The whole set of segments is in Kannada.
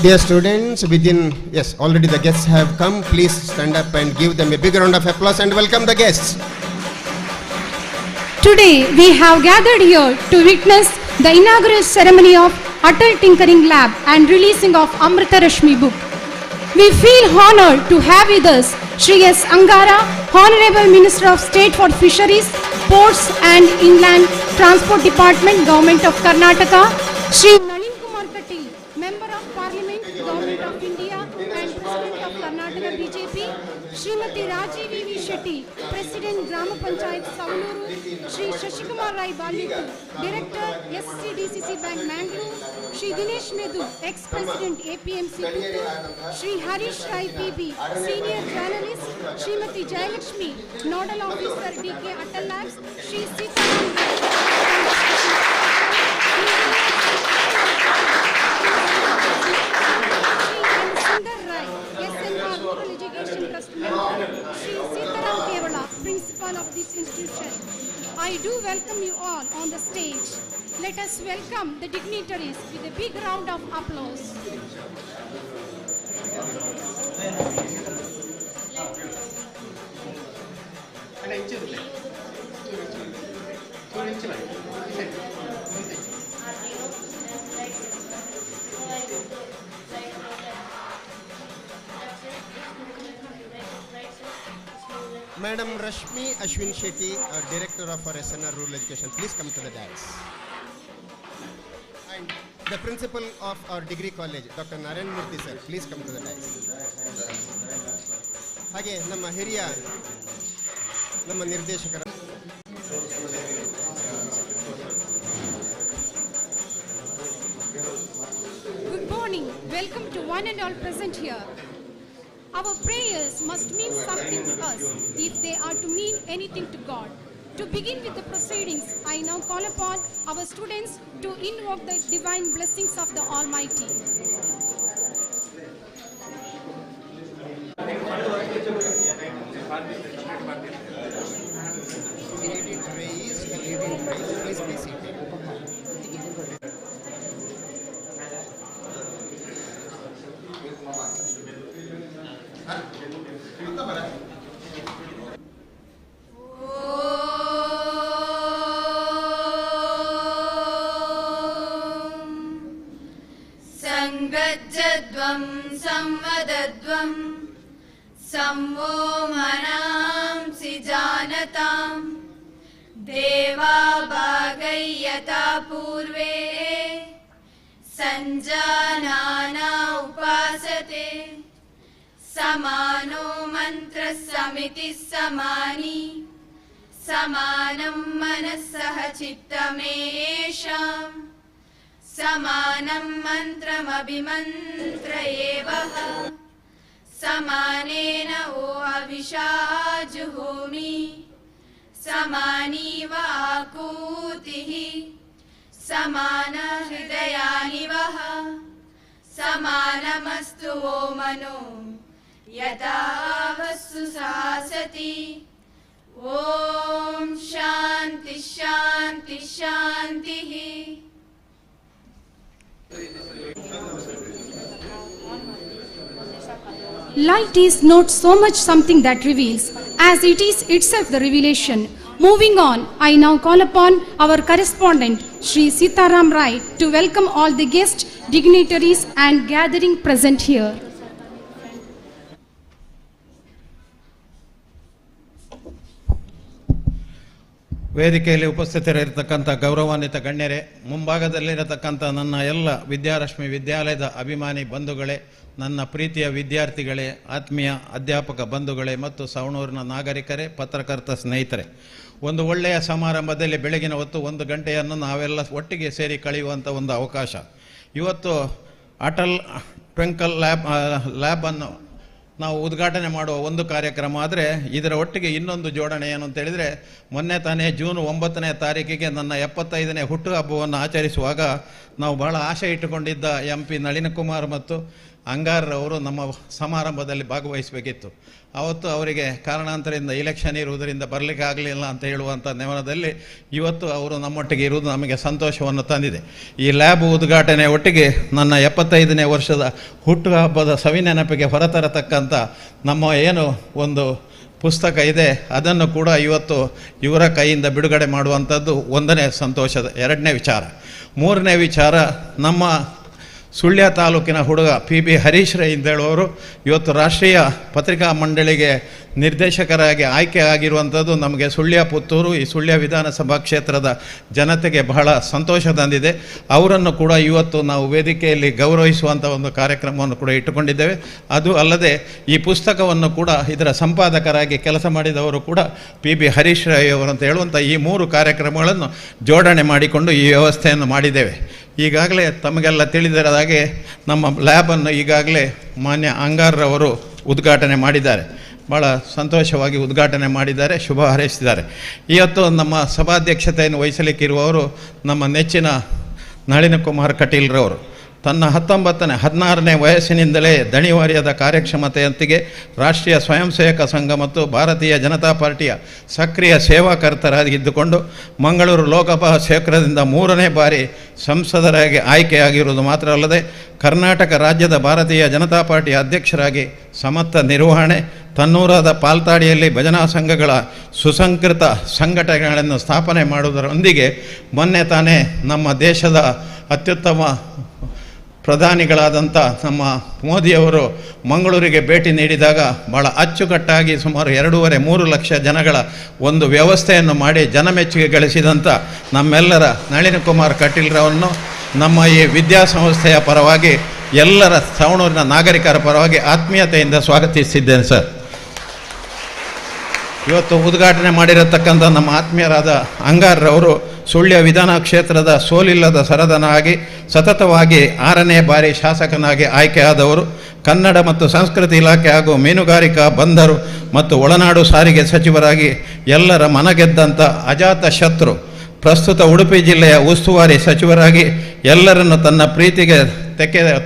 Dear students, already the guests have come. Please stand up and give them a big round of applause and welcome the guests. Today we have gathered here to witness the inaugural ceremony of ATAL Tinkering Lab and releasing of AMRUTAHA RASHMI book. We feel honored to have with us Shri S. Angara, Honorable Minister of State for Fisheries, Ports and Inland Transport Department, Government of Karnataka, Shri Member of Parliament, Government of India and President of Karnataka BJP, Srimati Rajiv V. Shetty, President Grama Panchayat Savanoor, Shri Shashikumar Rai Baliku, Director SCDCC Bank Mangalore, Shri Dinesh Medhu, Ex-President APMC Puttur, Shri Harish Rai PB, Senior Journalist, Srimati Jayalakshmi, Nodal Officer DK ATAL Labs, Shri Sitaram Principal of this institution. I do welcome you all on the stage. Let us welcome the dignitaries with a big round of applause. Madam Rashmi Ashwin Shetty, Director of our SNR Rural Education, please come to the dais. And the Principal of our Degree College, Dr. Narayan Murthy sir, please come to the dais. Hage, Namma Hiriya, Namma Nirdeshakara. Good morning. Welcome to one and all present here. Our prayers must mean something to us if they are to mean anything to God. To begin with the proceedings, I now call upon our students to invoke the divine blessings of the Almighty. Please be seated. Sangajjadvam samvadadvam samvo manamsi janatam deva bhagayyata purve sanjanana upasate samano mantra samiti samani samanam manasah chittamesham Samanam mantram abhimantra evaha Samanena o avisha juhumi Samani va akutihi Samana hridayani vaha Samanamastu o mano Yata vastu sahasati Om Shanti Shanti Shantihi. Light is not so much something that reveals as it is itself the revelation. Moving on, I now call upon our correspondent, Shri Sitaram Rai, to welcome all the guests, dignitaries and gathering present here. ವೇದಿಕೆಯಲ್ಲಿ ಉಪಸ್ಥಿತರಿರತಕ್ಕಂಥ ಗೌರವಾನ್ವಿತ ಗಣ್ಯರೇ, ಮುಂಭಾಗದಲ್ಲಿರತಕ್ಕಂಥ ನನ್ನ ಎಲ್ಲ ವಿದ್ಯಾರಶ್ಮಿ ವಿದ್ಯಾಲಯದ ಅಭಿಮಾನಿ ಬಂಧುಗಳೇ, ನನ್ನ ಪ್ರೀತಿಯ ವಿದ್ಯಾರ್ಥಿಗಳೇ, ಆತ್ಮೀಯ ಅಧ್ಯಾಪಕ ಬಂಧುಗಳೇ ಮತ್ತು ಸವಣೂರಿನ ನಾಗರಿಕರೇ, ಪತ್ರಕರ್ತ ಸ್ನೇಹಿತರೆ, ಒಂದು ಒಳ್ಳೆಯ ಸಮಾರಂಭದಲ್ಲಿ ಬೆಳಗಿನ ಹೊತ್ತು 1 ಗಂಟೆಯನ್ನು ನಾವೆಲ್ಲ ಒಟ್ಟಿಗೆ ಸೇರಿ ಕಳೆಯುವಂಥ ಒಂದು ಅವಕಾಶ. ಇವತ್ತು ಅಟಲ್ ಟ್ವಿಂಕಲ್ ಲ್ಯಾಬನ್ನು ನಾವು ಉದ್ಘಾಟನೆ ಮಾಡುವ ಒಂದು ಕಾರ್ಯಕ್ರಮ. ಆದರೆ ಇದರ ಒಟ್ಟಿಗೆ ಇನ್ನೊಂದು ಜೋಡಣೆ ಏನು ಅಂತೇಳಿದರೆ, ಮೊನ್ನೆ ತಾನೇ ಜೂನ್ 9ನೇ ತಾರೀಕಿಗೆ ನನ್ನ 75ನೇ ಹುಟ್ಟುಹಬ್ಬವನ್ನು ಆಚರಿಸುವಾಗ ನಾವು ಬಹಳ ಆಶೆ ಇಟ್ಟುಕೊಂಡಿದ್ದ MP ನಳಿನ್ ಕುಮಾರ್ ಮತ್ತು ಅಂಗಾರರವರು ನಮ್ಮ ಸಮಾರಂಭದಲ್ಲಿ ಭಾಗವಹಿಸಬೇಕಿತ್ತು. ಅವತ್ತು ಅವರಿಗೆ ಕಾರಣಾಂತರದಿಂದ ಇಲೆಕ್ಷನ್ ಇರುವುದರಿಂದ ಬರಲಿಕ್ಕೆ ಆಗಲಿಲ್ಲ ಅಂತ ಹೇಳುವಂಥ ನೆವನದಲ್ಲಿ ಇವತ್ತು ಅವರು ನಮ್ಮೊಟ್ಟಿಗೆ ಇರುವುದು ನಮಗೆ ಸಂತೋಷವನ್ನು ತಂದಿದೆ. ಈ ಲ್ಯಾಬ್ ಉದ್ಘಾಟನೆ ಒಟ್ಟಿಗೆ ನನ್ನ 75ನೇ ವರ್ಷದ ಹುಟ್ಟುಹಬ್ಬದ ಸವಿನೆನಪಿಗೆ ಹೊರತರತಕ್ಕಂಥ ನಮ್ಮ ಏನು ಒಂದು ಪುಸ್ತಕ ಇದೆ ಅದನ್ನು ಕೂಡ ಇವತ್ತು ಇವರ ಕೈಯಿಂದ ಬಿಡುಗಡೆ ಮಾಡುವಂಥದ್ದು ಒಂದನೇ ಸಂತೋಷದ. 2ನೇ ವಿಚಾರ. 3ನೇ ವಿಚಾರ, ನಮ್ಮ ಸುಳ್ಯ ತಾಲೂಕಿನ ಹುಡುಗ PB ಹರೀಶ್ ರೈ ಅಂತೇಳುವವರು ಇವತ್ತು ರಾಷ್ಟ್ರೀಯ ಪತ್ರಿಕಾ ಮಂಡಳಿಗೆ ನಿರ್ದೇಶಕರಾಗಿ ಆಯ್ಕೆ ಆಗಿರುವಂಥದ್ದು ನಮಗೆ ಸುಳ್ಯ ಪುತ್ತೂರು ಈ ಸುಳ್ಯ ವಿಧಾನಸಭಾ ಕ್ಷೇತ್ರದ ಜನತೆಗೆ ಬಹಳ ಸಂತೋಷ ತಂದಿದೆ. ಅವರನ್ನು ಕೂಡ ಇವತ್ತು ನಾವು ವೇದಿಕೆಯಲ್ಲಿ ಗೌರವಿಸುವಂಥ ಒಂದು ಕಾರ್ಯಕ್ರಮವನ್ನು ಕೂಡ ಇಟ್ಟುಕೊಂಡಿದ್ದೇವೆ. ಅದು ಅಲ್ಲದೆ ಈ ಪುಸ್ತಕವನ್ನು ಕೂಡ ಇದರ ಸಂಪಾದಕರಾಗಿ ಕೆಲಸ ಮಾಡಿದವರು ಕೂಡ PB ಹರೀಶ್ ರೈ ಅವರು ಅಂತ ಹೇಳುವಂಥ ಈ 3 ಕಾರ್ಯಕ್ರಮಗಳನ್ನು ಜೋಡಣೆ ಮಾಡಿಕೊಂಡು ಈ ವ್ಯವಸ್ಥೆಯನ್ನು ಮಾಡಿದ್ದೇವೆ. ಈಗಾಗಲೇ ತಮಗೆಲ್ಲ ತಿಳಿದಿರೋ ಹಾಗೆ ನಮ್ಮ ಲ್ಯಾಬನ್ನು ಈಗಾಗಲೇ ಮಾನ್ಯ ಅಂಗಾರರವರು ಉದ್ಘಾಟನೆ ಮಾಡಿದ್ದಾರೆ. ಭಾಳ ಸಂತೋಷವಾಗಿ ಉದ್ಘಾಟನೆ ಮಾಡಿದ್ದಾರೆ, ಶುಭ ಹಾರೈಸಿದ್ದಾರೆ. ಇವತ್ತು ನಮ್ಮ ಸಭಾಧ್ಯಕ್ಷತೆಯನ್ನು ವಹಿಸಲಿಕ್ಕಿರುವವರು ನಮ್ಮ ನೆಚ್ಚಿನ ನಳಿನ್ ಕುಮಾರ್ ಕಟೀಲ್ರವರು. ತನ್ನ 16ನೇ ವಯಸ್ಸಿನಿಂದಲೇ ದಣಿವಾರ್ಯದ ಕಾರ್ಯಕ್ಷಮತೆಯೊಂದಿಗೆ ರಾಷ್ಟ್ರೀಯ ಸ್ವಯಂ ಸೇವಕ ಸಂಘ ಮತ್ತು ಭಾರತೀಯ ಜನತಾ ಪಾರ್ಟಿಯ ಸಕ್ರಿಯ ಸೇವಾಕರ್ತರಾಗಿದ್ದುಕೊಂಡು ಮಂಗಳೂರು ಲೋಕಸಭಾ ಕ್ಷೇತ್ರದಿಂದ 3ನೇ ಬಾರಿ ಸಂಸದರಾಗಿ ಆಯ್ಕೆಯಾಗಿರುವುದು ಮಾತ್ರ ಅಲ್ಲದೆ ಕರ್ನಾಟಕ ರಾಜ್ಯದ ಭಾರತೀಯ ಜನತಾ ಪಾರ್ಟಿಯ ಅಧ್ಯಕ್ಷರಾಗಿ ಸಮರ್ಥ ನಿರ್ವಹಣೆ, ತನ್ನೂರಾದ ಪಾಲ್ತಾಡಿಯಲ್ಲಿ ಭಜನಾ ಸಂಘಗಳ ಸುಸಂಸ್ಕೃತ ಸಂಘಟನೆಗಳನ್ನು ಸ್ಥಾಪನೆ ಮಾಡುವುದರೊಂದಿಗೆ ಮೊನ್ನೆ ತಾನೇ ನಮ್ಮ ದೇಶದ ಅತ್ಯುತ್ತಮ ಪ್ರಧಾನಿಗಳಾದಂಥ ನಮ್ಮ ಮೋದಿಯವರು ಮಂಗಳೂರಿಗೆ ಭೇಟಿ ನೀಡಿದಾಗ ಭಾಳ ಅಚ್ಚುಕಟ್ಟಾಗಿ ಸುಮಾರು 2.5-3 ಲಕ್ಷ ಜನಗಳ ಒಂದು ವ್ಯವಸ್ಥೆಯನ್ನು ಮಾಡಿ ಜನಮೆಚ್ಚುಗೆ ಗಳಿಸಿದಂಥ ನಮ್ಮೆಲ್ಲರ ನಳಿನ್ ಕುಮಾರ್ ಕಟೀಲ್ರವನ್ನು ನಮ್ಮ ಈ ವಿದ್ಯಾಸಂಸ್ಥೆಯ ಪರವಾಗಿ ಎಲ್ಲರ ಸವಣೂರಿನ ನಾಗರಿಕರ ಪರವಾಗಿ ಆತ್ಮೀಯತೆಯಿಂದ ಸ್ವಾಗತಿಸಿದ್ದೇನೆ ಸರ್. ಇವತ್ತು ಉದ್ಘಾಟನೆ ಮಾಡಿರತಕ್ಕಂಥ ನಮ್ಮ ಆತ್ಮೀಯರಾದ ಅಂಗಾರರವರು ಸುಳ್ಯ ವಿಧಾನ ಕ್ಷೇತ್ರದ ಸೋಲಿಲ್ಲದ ಸರದನಾಗಿ ಸತತವಾಗಿ 6ನೇ ಬಾರಿ ಶಾಸಕನಾಗಿ ಆಯ್ಕೆಯಾದವರು. ಕನ್ನಡ ಮತ್ತು ಸಂಸ್ಕೃತಿ ಇಲಾಖೆ ಹಾಗೂ ಮೀನುಗಾರಿಕಾ ಬಂದರು ಮತ್ತು ಒಳನಾಡು ಸಾರಿಗೆ ಸಚಿವರಾಗಿ ಎಲ್ಲರ ಮನಗೆದ್ದಂಥ ಅಜಾತ ಶತ್ರು. ಪ್ರಸ್ತುತ ಉಡುಪಿ ಜಿಲ್ಲೆಯ ಉಸ್ತುವಾರಿ ಸಚಿವರಾಗಿ ಎಲ್ಲರನ್ನು ತನ್ನ ಪ್ರೀತಿಗೆ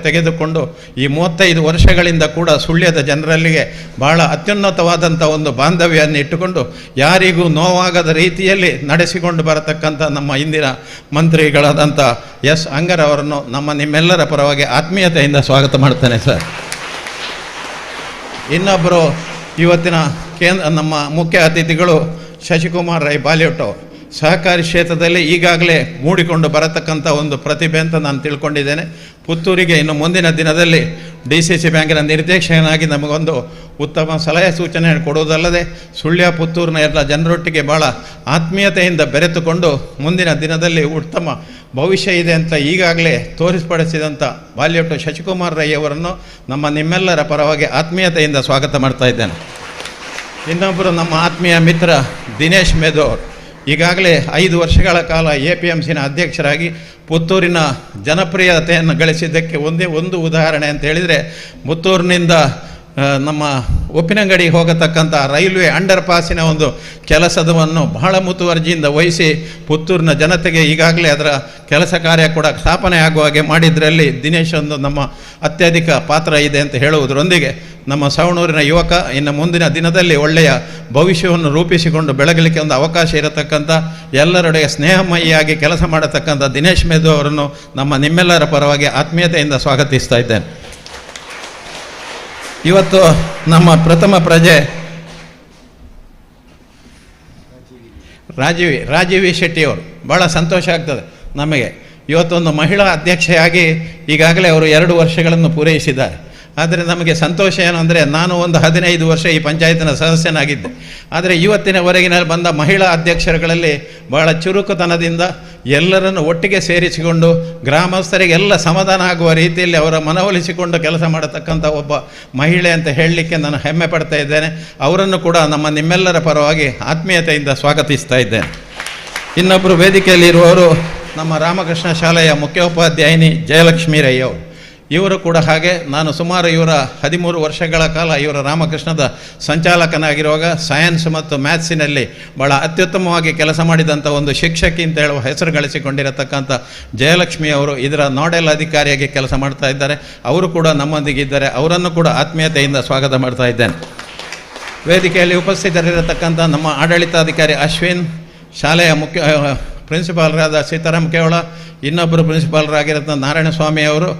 ತೆಗೆದುಕೊಂಡು ಈ 35 ವರ್ಷಗಳಿಂದ ಕೂಡ ಸುಳ್ಯದ ಜನರಲ್ಲಿಗೆ ಬಹಳ ಅತ್ಯುನ್ನತವಾದಂಥ ಒಂದು ಬಾಂಧವ್ಯವನ್ನು ಇಟ್ಟುಕೊಂಡು ಯಾರಿಗೂ ನೋವಾಗದ ರೀತಿಯಲ್ಲಿ ನಡೆಸಿಕೊಂಡು ಬರತಕ್ಕಂಥ ನಮ್ಮ ಇಂದಿನ ಮಂತ್ರಿಗಳಾದಂಥ S. ಅಂಗರ್ ಅವರನ್ನು ನಿಮ್ಮೆಲ್ಲರ ಪರವಾಗಿ ಆತ್ಮೀಯತೆಯಿಂದ ಸ್ವಾಗತ ಮಾಡ್ತೇನೆ ಸರ್. ಇನ್ನೊಬ್ಬರು ಇವತ್ತಿನ ನಮ್ಮ ಮುಖ್ಯ ಅತಿಥಿಗಳು ಶಶಿಕುಮಾರ್ ರೈ ಬಾಲಿವುಡ್ ಅವರು. ಸಹಕಾರಿ ಕ್ಷೇತ್ರದಲ್ಲಿ ಈಗಾಗಲೇ ಮೂಡಿಕೊಂಡು ಬರತಕ್ಕಂಥ ಒಂದು ಪ್ರತಿಭೆ ಅಂತ ನಾನು ತಿಳ್ಕೊಂಡಿದ್ದೇನೆ. ಪುತ್ತೂರಿಗೆ ಇನ್ನು ಮುಂದಿನ ದಿನದಲ್ಲಿ DCC ಬ್ಯಾಂಕಿನ ನಿರ್ದೇಶಕನಾಗಿ ನಮಗೊಂದು ಉತ್ತಮ ಸಲಹೆ ಸೂಚನೆ ಕೊಡುವುದಲ್ಲದೆ ಸುಳ್ಯ ಪುತ್ತೂರಿನ ಎಲ್ಲ ಜನರೊಟ್ಟಿಗೆ ಭಾಳ ಆತ್ಮೀಯತೆಯಿಂದ ಬೆರೆತುಕೊಂಡು ಮುಂದಿನ ದಿನದಲ್ಲಿ ಉತ್ತಮ ಭವಿಷ್ಯ ಇದೆ ಅಂತ ಈಗಾಗಲೇ ತೋರಿಸಿಪಡಿಸಿದಂಥ ಬಾಲಿವುಡ್ ಶಶಿಕುಮಾರ್ ರೈ ಅವರನ್ನು ನಿಮ್ಮೆಲ್ಲರ ಪರವಾಗಿ ಆತ್ಮೀಯತೆಯಿಂದ ಸ್ವಾಗತ ಮಾಡ್ತಾ ಇದ್ದೇನೆ. ಇನ್ನೊಬ್ಬರು ನಮ್ಮ ಆತ್ಮೀಯ ಮಿತ್ರ ದಿನೇಶ್ ಮೇಧು ಅವರು ಈಗಾಗಲೇ 5 ವರ್ಷಗಳ ಕಾಲ APMCನ ಅಧ್ಯಕ್ಷರಾಗಿ ಪುತ್ತೂರಿನ ಜನಪ್ರಿಯತೆಯನ್ನು ಗಳಿಸಿದ್ದಕ್ಕೆ ಒಂದೇ ಒಂದು ಉದಾಹರಣೆ ಅಂತ ಹೇಳಿದರೆ, ಪುತ್ತೂರಿನಿಂದ ನಮ್ಮ ಉಪ್ಪಿನಂಗಡಿ ಹೋಗತಕ್ಕಂಥ ರೈಲ್ವೆ ಅಂಡರ್ ಪಾಸಿನ ಒಂದು ಕೆಲಸವನ್ನು ಬಹಳ ಮುತುವರ್ಜಿಯಿಂದ ವಹಿಸಿ ಪುತ್ತೂರಿನ ಜನತೆಗೆ ಈಗಾಗಲೇ ಅದರ ಕೆಲಸ ಕಾರ್ಯ ಕೂಡ ಸ್ಥಾಪನೆ ಆಗುವ ಹಾಗೆ ಮಾಡಿದ್ರಲ್ಲಿ ದಿನೇಶ್ ಒಂದು ನಮ್ಮ ಅತ್ಯಧಿಕ ಪಾತ್ರ ಇದೆ ಅಂತ ಹೇಳುವುದರೊಂದಿಗೆ ನಮ್ಮ ಸವಣೂರಿನ ಯುವಕ ಇನ್ನು ಮುಂದಿನ ದಿನದಲ್ಲಿ ಒಳ್ಳೆಯ ಭವಿಷ್ಯವನ್ನು ರೂಪಿಸಿಕೊಂಡು ಬೆಳಗಲಿಕ್ಕೆ ಒಂದು ಅವಕಾಶ ಇರತಕ್ಕಂಥ ಎಲ್ಲರೊಡೆಗೆ ಸ್ನೇಹಮಯಿಯಾಗಿ ಕೆಲಸ ಮಾಡತಕ್ಕಂಥ ದಿನೇಶ್ ಮೇಧು ಅವರನ್ನು ನಿಮ್ಮೆಲ್ಲರ ಪರವಾಗಿ ಆತ್ಮೀಯತೆಯಿಂದ ಸ್ವಾಗತಿಸ್ತಾ ಇದ್ದೇನೆ. ಇವತ್ತು ನಮ್ಮ ಪ್ರಥಮ ಪ್ರಜೆ ರಾಜೀವಿ ಶೆಟ್ಟಿಯವರು. ಭಾಳ ಸಂತೋಷ ಆಗ್ತದೆ ನಮಗೆ. ಇವತ್ತೊಂದು ಮಹಿಳಾ ಅಧ್ಯಕ್ಷೆಯಾಗಿ ಈಗಾಗಲೇ ಅವರು 2 ವರ್ಷಗಳನ್ನು ಪೂರೈಸಿದ್ದಾರೆ. ಆದರೆ ನಮಗೆ ಸಂತೋಷ ಏನು ಅಂದರೆ, ನಾನು ಒಂದು 15 ವರ್ಷ ಈ ಪಂಚಾಯತಿನ ಸದಸ್ಯನಾಗಿದ್ದೆ. ಆದರೆ ಇವತ್ತಿನವರೆಗಿನ ಬಂದ ಮಹಿಳಾ ಅಧ್ಯಕ್ಷರುಗಳಲ್ಲಿ ಭಾಳ ಚುರುಕುತನದಿಂದ ಎಲ್ಲರನ್ನು ಒಟ್ಟಿಗೆ ಸೇರಿಸಿಕೊಂಡು ಗ್ರಾಮಸ್ಥರಿಗೆಲ್ಲ ಸಮಾಧಾನ ಆಗುವ ರೀತಿಯಲ್ಲಿ ಅವರ ಮನವೊಲಿಸಿಕೊಂಡು ಕೆಲಸ ಮಾಡತಕ್ಕಂಥ ಒಬ್ಬ ಮಹಿಳೆ ಅಂತ ಹೇಳಲಿಕ್ಕೆ ನಾನು ಹೆಮ್ಮೆ ಪಡ್ತಾ ಇದ್ದೇನೆ. ಅವರನ್ನು ಕೂಡ ನಿಮ್ಮೆಲ್ಲರ ಪರವಾಗಿ ಆತ್ಮೀಯತೆಯಿಂದ ಸ್ವಾಗತಿಸ್ತಾ ಇದ್ದೇನೆ. ಇನ್ನೊಬ್ಬರು ವೇದಿಕೆಯಲ್ಲಿರುವವರು ನಮ್ಮ ರಾಮಕೃಷ್ಣ ಶಾಲೆಯ ಮುಖ್ಯೋಪಾಧ್ಯಾಯಿನಿ ಜಯಲಕ್ಷ್ಮಿ ರೈ ಅವರು. ಇವರು ಕೂಡ ಹಾಗೆ, ನಾನು ಸುಮಾರು ಇವರ 13 ವರ್ಷಗಳ ಕಾಲ ಇವರ ರಾಮಕೃಷ್ಣದ ಸಂಚಾಲಕನಾಗಿರುವಾಗ ಸೈನ್ಸ್ ಮತ್ತು ಮ್ಯಾಥ್ಸಿನಲ್ಲಿ ಭಾಳ ಅತ್ಯುತ್ತಮವಾಗಿ ಕೆಲಸ ಮಾಡಿದಂಥ ಒಂದು ಶಿಕ್ಷಕಿ ಅಂತ ಹೇಳುವ ಹೆಸರು ಗಳಿಸಿಕೊಂಡಿರತಕ್ಕಂಥ ಜಯಲಕ್ಷ್ಮಿ ಅವರು ಇದರ ನೋಡೆಲ್ ಅಧಿಕಾರಿಯಾಗಿ ಕೆಲಸ ಮಾಡ್ತಾ ಇದ್ದಾರೆ. ಅವರು ಕೂಡ ನಮ್ಮೊಂದಿಗಿದ್ದಾರೆ. ಅವರನ್ನು ಕೂಡ ಆತ್ಮೀಯತೆಯಿಂದ ಸ್ವಾಗತ ಮಾಡ್ತಾ ಇದ್ದೇನೆ. ವೇದಿಕೆಯಲ್ಲಿ ಉಪಸ್ಥಿತರಿರತಕ್ಕಂಥ ನಮ್ಮ ಆಡಳಿತಾಧಿಕಾರಿ ಅಶ್ವಿನ್, ಶಾಲೆಯ ಪ್ರಿನ್ಸಿಪಾಲರಾದ ಸೀತಾರಾಮ್ ಕೇವಳ, ಇನ್ನೊಬ್ಬರು ಪ್ರಿನ್ಸಿಪಾಲರಾಗಿರೋ ನಾರಾಯಣಸ್ವಾಮಿ ಅವರು,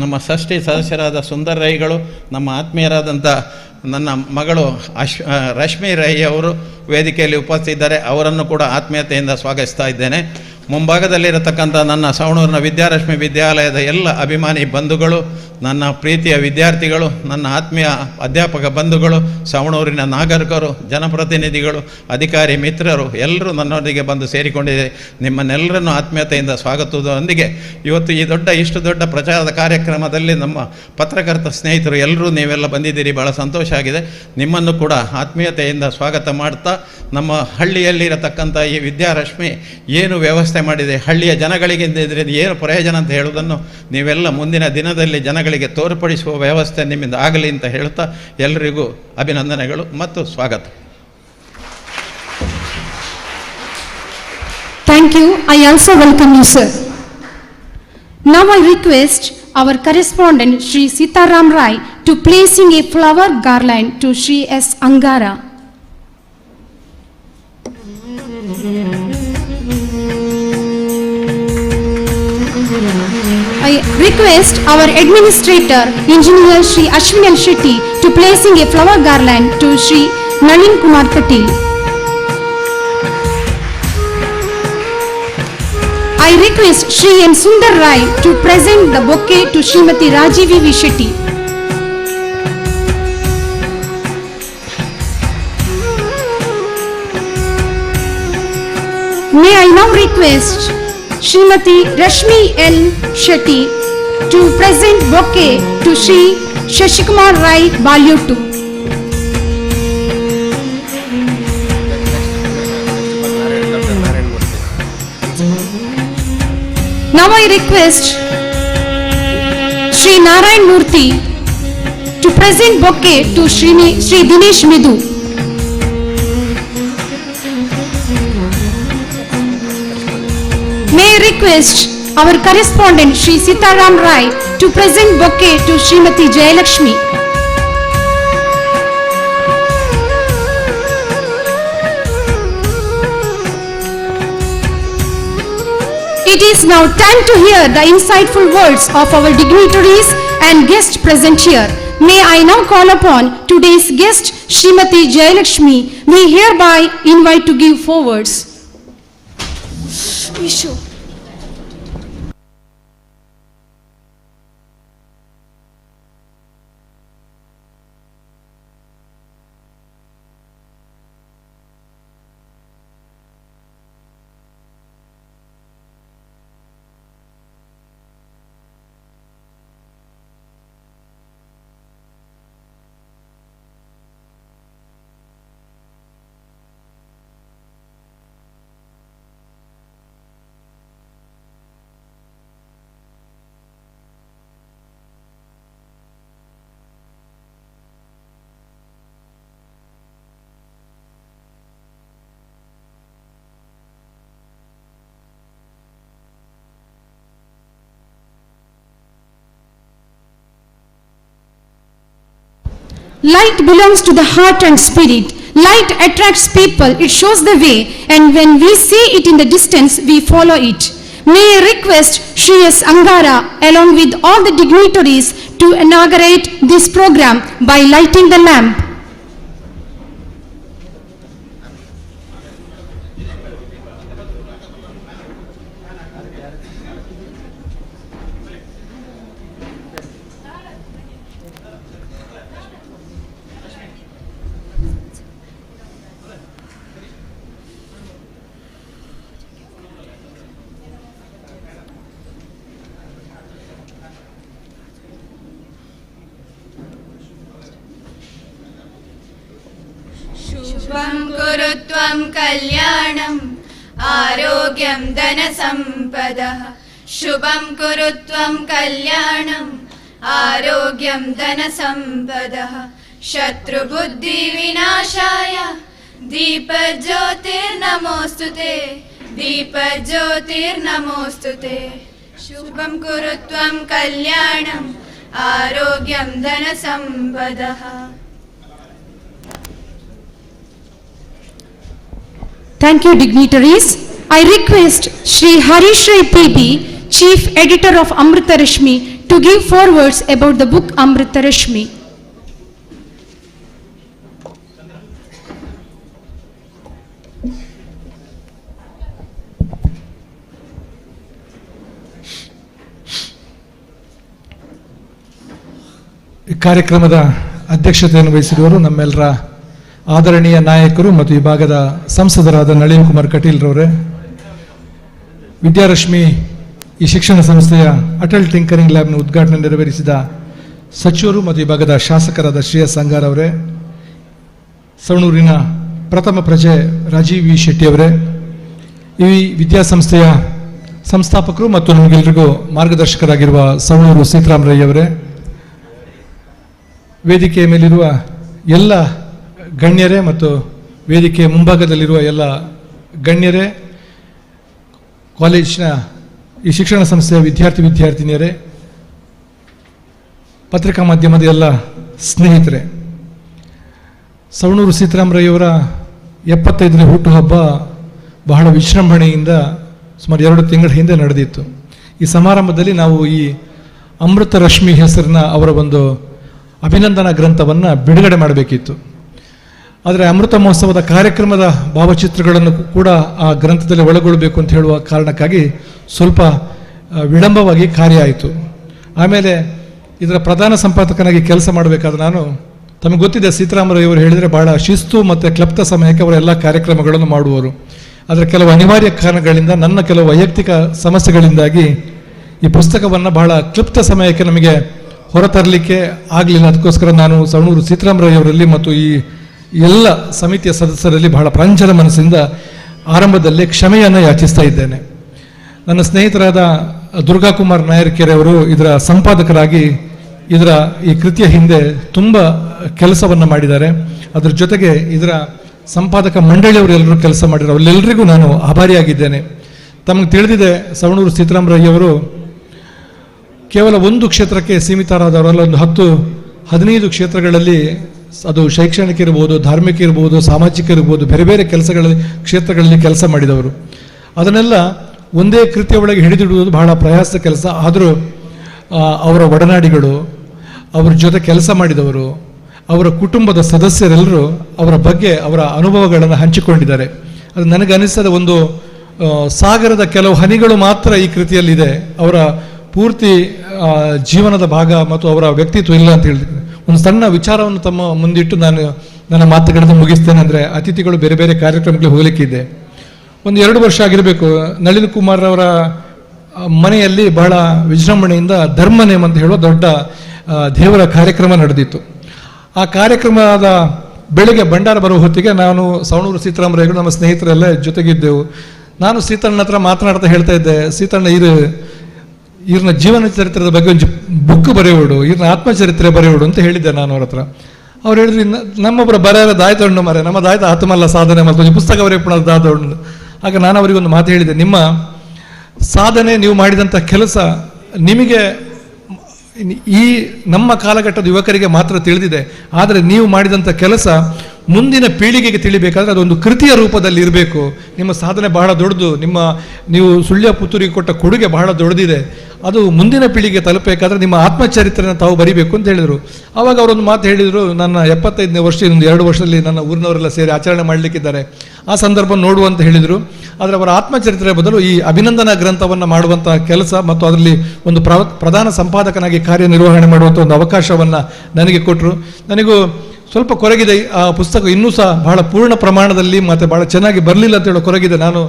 ನಮ್ಮ ಷಷ್ಠಿ ಸದಸ್ಯರಾದ ಸುಂದರ್ ರೈಗಳು, ನಮ್ಮ ಆತ್ಮೀಯರಾದಂಥ ನನ್ನ ಮಗಳು ರಶ್ಮಿ ರೈ ಅವರು ವೇದಿಕೆಯಲ್ಲಿ ಉಪಸ್ಥಿತಿದ್ದಾರೆ. ಅವರನ್ನು ಕೂಡ ಆತ್ಮೀಯತೆಯಿಂದ ಸ್ವಾಗತಿಸ್ತಾ ಇದ್ದೇನೆ. ಮುಂಭಾಗದಲ್ಲಿರತಕ್ಕಂಥ ನನ್ನ ಸವಣೂರಿನ ವಿದ್ಯಾರಶ್ಮಿ ವಿದ್ಯಾಲಯದ ಎಲ್ಲ ಅಭಿಮಾನಿ ಬಂಧುಗಳು, ನನ್ನ ಪ್ರೀತಿಯ ವಿದ್ಯಾರ್ಥಿಗಳು, ನನ್ನ ಆತ್ಮೀಯ ಅಧ್ಯಾಪಕ ಬಂಧುಗಳು, ಸವಣೂರಿನ ನಾಗರಿಕರು, ಜನಪ್ರತಿನಿಧಿಗಳು, ಅಧಿಕಾರಿ ಮಿತ್ರರು ಎಲ್ಲರೂ ನನ್ನೊಂದಿಗೆ ಬಂದು ಸೇರಿಕೊಂಡಿದೆ. ನಿಮ್ಮನ್ನೆಲ್ಲರನ್ನು ಆತ್ಮೀಯತೆಯಿಂದ ಸ್ವಾಗತದೊಂದಿಗೆ ಇವತ್ತು ಈ ಇಷ್ಟು ದೊಡ್ಡ ಪ್ರಚಾರದ ಕಾರ್ಯಕ್ರಮದಲ್ಲಿ ನಮ್ಮ ಪತ್ರಕರ್ತ ಸ್ನೇಹಿತರು ಎಲ್ಲರೂ ನೀವೆಲ್ಲ ಬಂದಿದ್ದೀರಿ. ಭಾಳ ಸಂತೋಷ ಆಗಿದೆ. ನಿಮ್ಮನ್ನು ಕೂಡ ಆತ್ಮೀಯತೆಯಿಂದ ಸ್ವಾಗತ ಮಾಡ್ತಾ, ನಮ್ಮ ಹಳ್ಳಿಯಲ್ಲಿರತಕ್ಕಂಥ ಈ ವಿದ್ಯಾರಶ್ಮಿ ಏನು ವ್ಯವಸ್ಥೆ ಮಾಡಿದೆ, ಹಳ್ಳಿಯ ಜನಗಳಿಗೆ ಇದರಿಂದ ಏನು ಪ್ರಯೋಜನ ಅಂತ ಹೇಳುವುದನ್ನು ನೀವೆಲ್ಲ ಮುಂದಿನ ದಿನದಲ್ಲಿ ಜನಗಳಿಗೆ ತೋರ್ಪಡಿಸುವ ವ್ಯವಸ್ಥೆ ನಿಮ್ಮಿಂದ ಆಗಲಿ ಅಂತ ಹೇಳ್ತಾ ಎಲ್ಲರಿಗೂ ಅಭಿನಂದನೆಗಳು ಮತ್ತು ಸ್ವಾಗತ. Thank you. I also welcome you, sir. Now I request our correspondent Shri Sitaram Rai to placing a flower garland to Shri S. Angara. I request our administrator, engineer Shri Ashwin L. Shetty to placing a flower garland to Shri Nalin Kumar Patil. I request Shri N. Sundar Rai to present the bouquet to Srimati Rajivi V. Shetty. May I now request Srimati Rashmi L. Shetty to present bouquet to Shri Shashikumar Rai Balyottu. Now I request Shri Narayan Murthy to present bouquet to Shri Dinesh Midhu. May I request our correspondent Shri Sitaram Rai to present bouquet to Srimati Jayalakshmi. It is now time to hear the insightful words of our dignitaries and guests present here. May I now call upon today's guest Srimati Jayalakshmi. We hereby invite to give forwards. Issue. Light belongs to the heart and spirit. Light attracts people, it shows the way, and when we see it in the distance, we follow it. May I request Shri S. Angara along with all the dignitaries to inaugurate this program by lighting the lamp. शुभं कुरु त्वं कल्याणम् आरोग्यं धनसम्पदः शुभं कुरु त्वं कल्याणम् आरोग्यं धनसम्पदः शत्रुबुद्धिविनाशाय दीपज्योतिर्नमोऽस्तुते दीपज्योतिर्नमोऽस्तुते शुभं कुरु त्वं कल्याणम् आरोग्यं धनसम्पदः. Thank you, dignitaries. I request Shri Harish Rai PB, Chief Editor of AMRUTAHA to give 4 words about the book AMRUTAHA. ಈ ಕಾರ್ಯಕ್ರಮದ ಅಧ್ಯಕ್ಷತೆಯನ್ನು ವಹಿಸಿರುವರು ನಮ್ಮೆಲ್ಲರ ಆದರಣೀಯ ನಾಯಕರು ಮತ್ತು ಈ ಭಾಗದ ಸಂಸದರಾದ ನಳಿನ್ ಕುಮಾರ್ ಕಟೀಲ್ರವರೇ, ವಿದ್ಯಾರಶ್ಮಿ ಈ ಶಿಕ್ಷಣ ಸಂಸ್ಥೆಯ ಅಟಲ್ ಟಿಂಕರಿಂಗ್ ಲ್ಯಾಬ್ನ ಉದ್ಘಾಟನೆ ನೆರವೇರಿಸಿದ ಸಚಿವರು ಮತ್ತು ಈ ಭಾಗದ ಶಾಸಕರಾದ ಶ್ರೇಯಸ್ ಅಂಗಾರ್ ಅವರೇ, ಸವಣೂರಿನ ಪ್ರಥಮ ಪ್ರಜೆ ರಾಜೀವ್ ವಿ ಶೆಟ್ಟಿ ಅವರೇ, ಈ ವಿದ್ಯಾಸಂಸ್ಥೆಯ ಸಂಸ್ಥಾಪಕರು ಮತ್ತು ನಮಗೆಲ್ಲರಿಗೂ ಮಾರ್ಗದರ್ಶಕರಾಗಿರುವ ಸವಣೂರು ಸೀತಾರಾಮ್ ರೈ ಅವರೇ, ವೇದಿಕೆಯ ಮೇಲಿರುವ ಎಲ್ಲ ಗಣ್ಯರೇ ಮತ್ತು ವೇದಿಕೆಯ ಮುಂಭಾಗದಲ್ಲಿರುವ ಎಲ್ಲ ಗಣ್ಯರೇ, ಕಾಲೇಜಿನ ಈ ಶಿಕ್ಷಣ ಸಂಸ್ಥೆಯ ವಿದ್ಯಾರ್ಥಿನಿಯರೇ, ಪತ್ರಿಕಾ ಮಾಧ್ಯಮದ ಎಲ್ಲ ಸ್ನೇಹಿತರೆ, ಸವಣೂರು ಸೀತಾರಾಮ್ ರೈ ಅವರ 75ನೇ ಹುಟ್ಟುಹಬ್ಬ ಬಹಳ ವಿಜೃಂಭಣೆಯಿಂದ ಸುಮಾರು 2 ತಿಂಗಳ ಹಿಂದೆ ನಡೆದಿತ್ತು. ಈ ಸಮಾರಂಭದಲ್ಲಿ ನಾವು ಈ ಅಮೃತ ರಶ್ಮಿ ಹೆಸರಿನ ಅವರ ಒಂದು ಅಭಿನಂದನಾ ಗ್ರಂಥವನ್ನು ಬಿಡುಗಡೆ ಮಾಡಬೇಕಿತ್ತು. ಆದರೆ ಅಮೃತ ಮಹೋತ್ಸವದ ಕಾರ್ಯಕ್ರಮದ ಭಾವಚಿತ್ರಗಳನ್ನು ಕೂಡ ಆ ಗ್ರಂಥದಲ್ಲಿ ಒಳಗೊಳ್ಳಬೇಕು ಅಂತ ಹೇಳುವ ಕಾರಣಕ್ಕಾಗಿ ಸ್ವಲ್ಪ ವಿಳಂಬವಾಗಿ ಕಾರ್ಯ ಆಯಿತು. ಆಮೇಲೆ ಇದರ ಪ್ರಧಾನ ಸಂಪಾದಕನಾಗಿ ಕೆಲಸ ಮಾಡಬೇಕಾದ್ರೆ ನಾನು, ತಮಗೆ ಗೊತ್ತಿದೆ ಸೀತಾರಾಮರಯ್ಯ ಅವರು ಹೇಳಿದರೆ ಬಹಳ ಶಿಸ್ತು ಮತ್ತು ಕ್ಲಪ್ತ ಸಮಯಕ್ಕೆ ಅವರೆಲ್ಲ ಕಾರ್ಯಕ್ರಮಗಳನ್ನು ಮಾಡುವರು. ಆದರೆ ಕೆಲವು ಅನಿವಾರ್ಯ ಕಾರಣಗಳಿಂದ, ನನ್ನ ಕೆಲವು ವೈಯಕ್ತಿಕ ಸಮಸ್ಯೆಗಳಿಂದಾಗಿ ಈ ಪುಸ್ತಕವನ್ನು ಬಹಳ ಕ್ಲುಪ್ತ ಸಮಯಕ್ಕೆ ನಮಗೆ ಹೊರತರಲಿಕ್ಕೆ ಆಗಲಿಲ್ಲ. ಅದಕ್ಕೋಸ್ಕರ ನಾನು ಸವಣೂರು ಸೀತಾರಾಮರಯ್ಯ ಅವರಲ್ಲಿ ಮತ್ತು ಈ ಎಲ್ಲ ಸಮಿತಿಯ ಸದಸ್ಯರಲ್ಲಿ ಬಹಳ ಪ್ರಾಂಜಲ ಮನಸ್ಸಿಂದ ಆರಂಭದಲ್ಲೇ ಕ್ಷಮೆಯನ್ನು ಯಾಚಿಸ್ತಾ ಇದ್ದೇನೆ. ನನ್ನ ಸ್ನೇಹಿತರಾದ ದುರ್ಗಾ ಕುಮಾರ್ ನಾಯರ್ಕೆರೆ ಅವರು ಇದರ ಸಂಪಾದಕರಾಗಿ ಇದರ ಈ ಕೃತಿಯ ಹಿಂದೆ ತುಂಬ ಕೆಲಸವನ್ನು ಮಾಡಿದ್ದಾರೆ. ಅದರ ಜೊತೆಗೆ ಇದರ ಸಂಪಾದಕ ಮಂಡಳಿಯವರು ಎಲ್ಲರೂ ಕೆಲಸ ಮಾಡಿದ್ದಾರೆ. ಅವರೆಲ್ಲರಿಗೂ ನಾನು ಆಭಾರಿಯಾಗಿದ್ದೇನೆ. ತಮಗೆ ತಿಳಿದಿದೆ, ಸವಣೂರು ಸೀತಾರಾಮರಯ್ಯ ಅವರು ಕೇವಲ ಒಂದು ಕ್ಷೇತ್ರಕ್ಕೆ ಸೀಮಿತರಾದವರಲ್ಲ, ಒಂದು 10-15 ಕ್ಷೇತ್ರಗಳಲ್ಲಿ, ಅದು ಶೈಕ್ಷಣಿಕ ಇರ್ಬೋದು, ಧಾರ್ಮಿಕ ಇರ್ಬೋದು, ಸಾಮಾಜಿಕ ಇರ್ಬೋದು, ಬೇರೆ ಬೇರೆ ಕ್ಷೇತ್ರಗಳಲ್ಲಿ ಕೆಲಸ ಮಾಡಿದವರು. ಅದನ್ನೆಲ್ಲ ಒಂದೇ ಕೃತಿಯ ಒಳಗೆ ಹಿಡಿದಿಡುವುದು ಬಹಳ ಪ್ರಯಾಸದ ಕೆಲಸ. ಆದರೂ ಅವರ ಒಡನಾಡಿಗಳು, ಅವರ ಜೊತೆ ಕೆಲಸ ಮಾಡಿದವರು, ಅವರ ಕುಟುಂಬದ ಸದಸ್ಯರೆಲ್ಲರೂ ಅವರ ಬಗ್ಗೆ ಅವರ ಅನುಭವಗಳನ್ನು ಹಂಚಿಕೊಂಡಿದ್ದಾರೆ. ಅದು ನನಗೆ ಅನಿಸ್ತದೆ, ಒಂದು ಸಾಗರದ ಕೆಲವು ಹನಿಗಳು ಮಾತ್ರ ಈ ಕೃತಿಯಲ್ಲಿದೆ. ಅವರ ಪೂರ್ತಿ ಜೀವನದ ಭಾಗ ಮತ್ತು ಅವರ ವ್ಯಕ್ತಿತ್ವ ಇಲ್ಲ ಅಂತ ಹೇಳಿದ್ರು. ಒಂದು ಸಣ್ಣ ವಿಚಾರವನ್ನು ತಮ್ಮ ಮುಂದಿಟ್ಟು ನಾನು ನನ್ನ ಮಾತುಗಳನ್ನು ಮುಗಿಸ್ತೇನೆ. ಅಂದರೆ ಅತಿಥಿಗಳು ಬೇರೆ ಬೇರೆ ಕಾರ್ಯಕ್ರಮಗಳಿಗೆ ಹೋಗಲಿಕ್ಕಿದೆ. ಒಂದು 2 ವರ್ಷ ಆಗಿರಬೇಕು, ನಳಿನ್ ಕುಮಾರ್ ಅವರ ಮನೆಯಲ್ಲಿ ಬಹಳ ವಿಜೃಂಭಣೆಯಿಂದ ಧರ್ಮನೇಮ್ ಅಂತ ಹೇಳುವ ದೊಡ್ಡ ದೇವರ ಕಾರ್ಯಕ್ರಮ ನಡೆದಿತ್ತು. ಆ ಕಾರ್ಯಕ್ರಮದ ಬೆಳಗ್ಗೆ ಭಂಡಾರ ಬರುವ ಹೊತ್ತಿಗೆ ನಾನು, ಸವಣೂರು ಸೀತಾರಾಮರಯ್ಯಗಳು, ನಮ್ಮ ಸ್ನೇಹಿತರೆಲ್ಲ ಜೊತೆಗಿದ್ದೆವು. ನಾನು ಸೀತಣ್ಣ ಹತ್ರ ಮಾತನಾಡ್ತಾ ಹೇಳ್ತಾ ಇದ್ದೆ, ಸೀತಣ್ಣ ಇವ್ರನ್ನ ಜೀವನ ಚರಿತ್ರದ ಬಗ್ಗೆ ಒಂದು ಬುಕ್ ಬರೆಯೋಡು, ಇವ್ರನ್ನ ಆತ್ಮಚರಿತ್ರೆ ಬರೆಯೋಡು ಅಂತ ಹೇಳಿದ್ದೆ ನಾನು ಅವ್ರ ಹತ್ರ. ಅವ್ರು ಹೇಳಿದ್ರಿ, ನಮ್ಮೊಬ್ಬರ ಬರೆಯರ ದಾಯ್ತೊಂಡು ಮರೆ, ನಮ್ಮ ದಾಯ್ತ ಆತ್ಮಲ್ಲ ಸಾಧನೆ ಮತ್ತು ಪುಸ್ತಕ ಬರೆಯಪ್ಪಣ ದಾದೊಂಡು. ಆಗ ನಾನು ಅವರಿಗೊಂದು ಮಾತು ಹೇಳಿದೆ, ನಿಮ್ಮ ಸಾಧನೆ, ನೀವು ಮಾಡಿದಂಥ ಕೆಲಸ ನಿಮಗೆ ಈ ನಮ್ಮ ಕಾಲಘಟ್ಟದ ಯುವಕರಿಗೆ ಮಾತ್ರ ತಿಳಿದಿದೆ. ಆದರೆ ನೀವು ಮಾಡಿದಂಥ ಕೆಲಸ ಮುಂದಿನ ಪೀಳಿಗೆಗೆ ತಿಳಿಬೇಕಾದ್ರೆ ಅದೊಂದು ಕೃತಿಯ ರೂಪದಲ್ಲಿ ಇರಬೇಕು. ನಿಮ್ಮ ಸಾಧನೆ ಬಹಳ ದೊಡ್ಡದು, ನೀವು ಸುಳ್ಯ ಪುತ್ತೂರಿಗೆ ಕೊಟ್ಟ ಕೊಡುಗೆ ಬಹಳ ದೊಡ್ಡದಿದೆ. ಅದು ಮುಂದಿನ ಪೀಳಿಗೆ ತಲುಪಬೇಕಾದ್ರೆ ನಿಮ್ಮ ಆತ್ಮಚರಿತ್ರೆನ ತಾವು ಬರಿಬೇಕು ಅಂತ ಹೇಳಿದರು. ಆವಾಗ ಅವರೊಂದು ಮಾತು ಹೇಳಿದರು, ನನ್ನ 75ನೇ ವರ್ಷ ಇನ್ನೊಂದು 2 ವರ್ಷದಲ್ಲಿ ನನ್ನ ಊರಿನವರೆಲ್ಲ ಸೇರಿ ಆಚರಣೆ ಮಾಡಲಿಕ್ಕಿದ್ದಾರೆ, ಆ ಸಂದರ್ಭ ನೋಡುವಂತ ಹೇಳಿದರು. ಆದರೆ ಅವರ ಆತ್ಮಚರಿತ್ರೆ ಬದಲು ಈ ಅಭಿನಂದನಾ ಗ್ರಂಥವನ್ನು ಮಾಡುವಂಥ ಕೆಲಸ ಮತ್ತು ಅದರಲ್ಲಿ ಒಂದು ಪ್ರಧಾನ ಸಂಪಾದಕನಾಗಿ ಕಾರ್ಯನಿರ್ವಹಣೆ ಮಾಡುವಂಥ ಒಂದು ಅವಕಾಶವನ್ನು ನನಗೆ ಕೊಟ್ಟರು. ನನಗೂ ಸ್ವಲ್ಪ ಕೊರಗಿದೆ, ಆ ಪುಸ್ತಕ ಇನ್ನೂ ಸಹ ಬಹಳ ಪೂರ್ಣ ಪ್ರಮಾಣದಲ್ಲಿ ಮತ್ತು ಬಹಳ ಚೆನ್ನಾಗಿ ಬರಲಿಲ್ಲ ಅಂತ ಹೇಳೋ ಕೊರಗಿದೆ. ನಾನು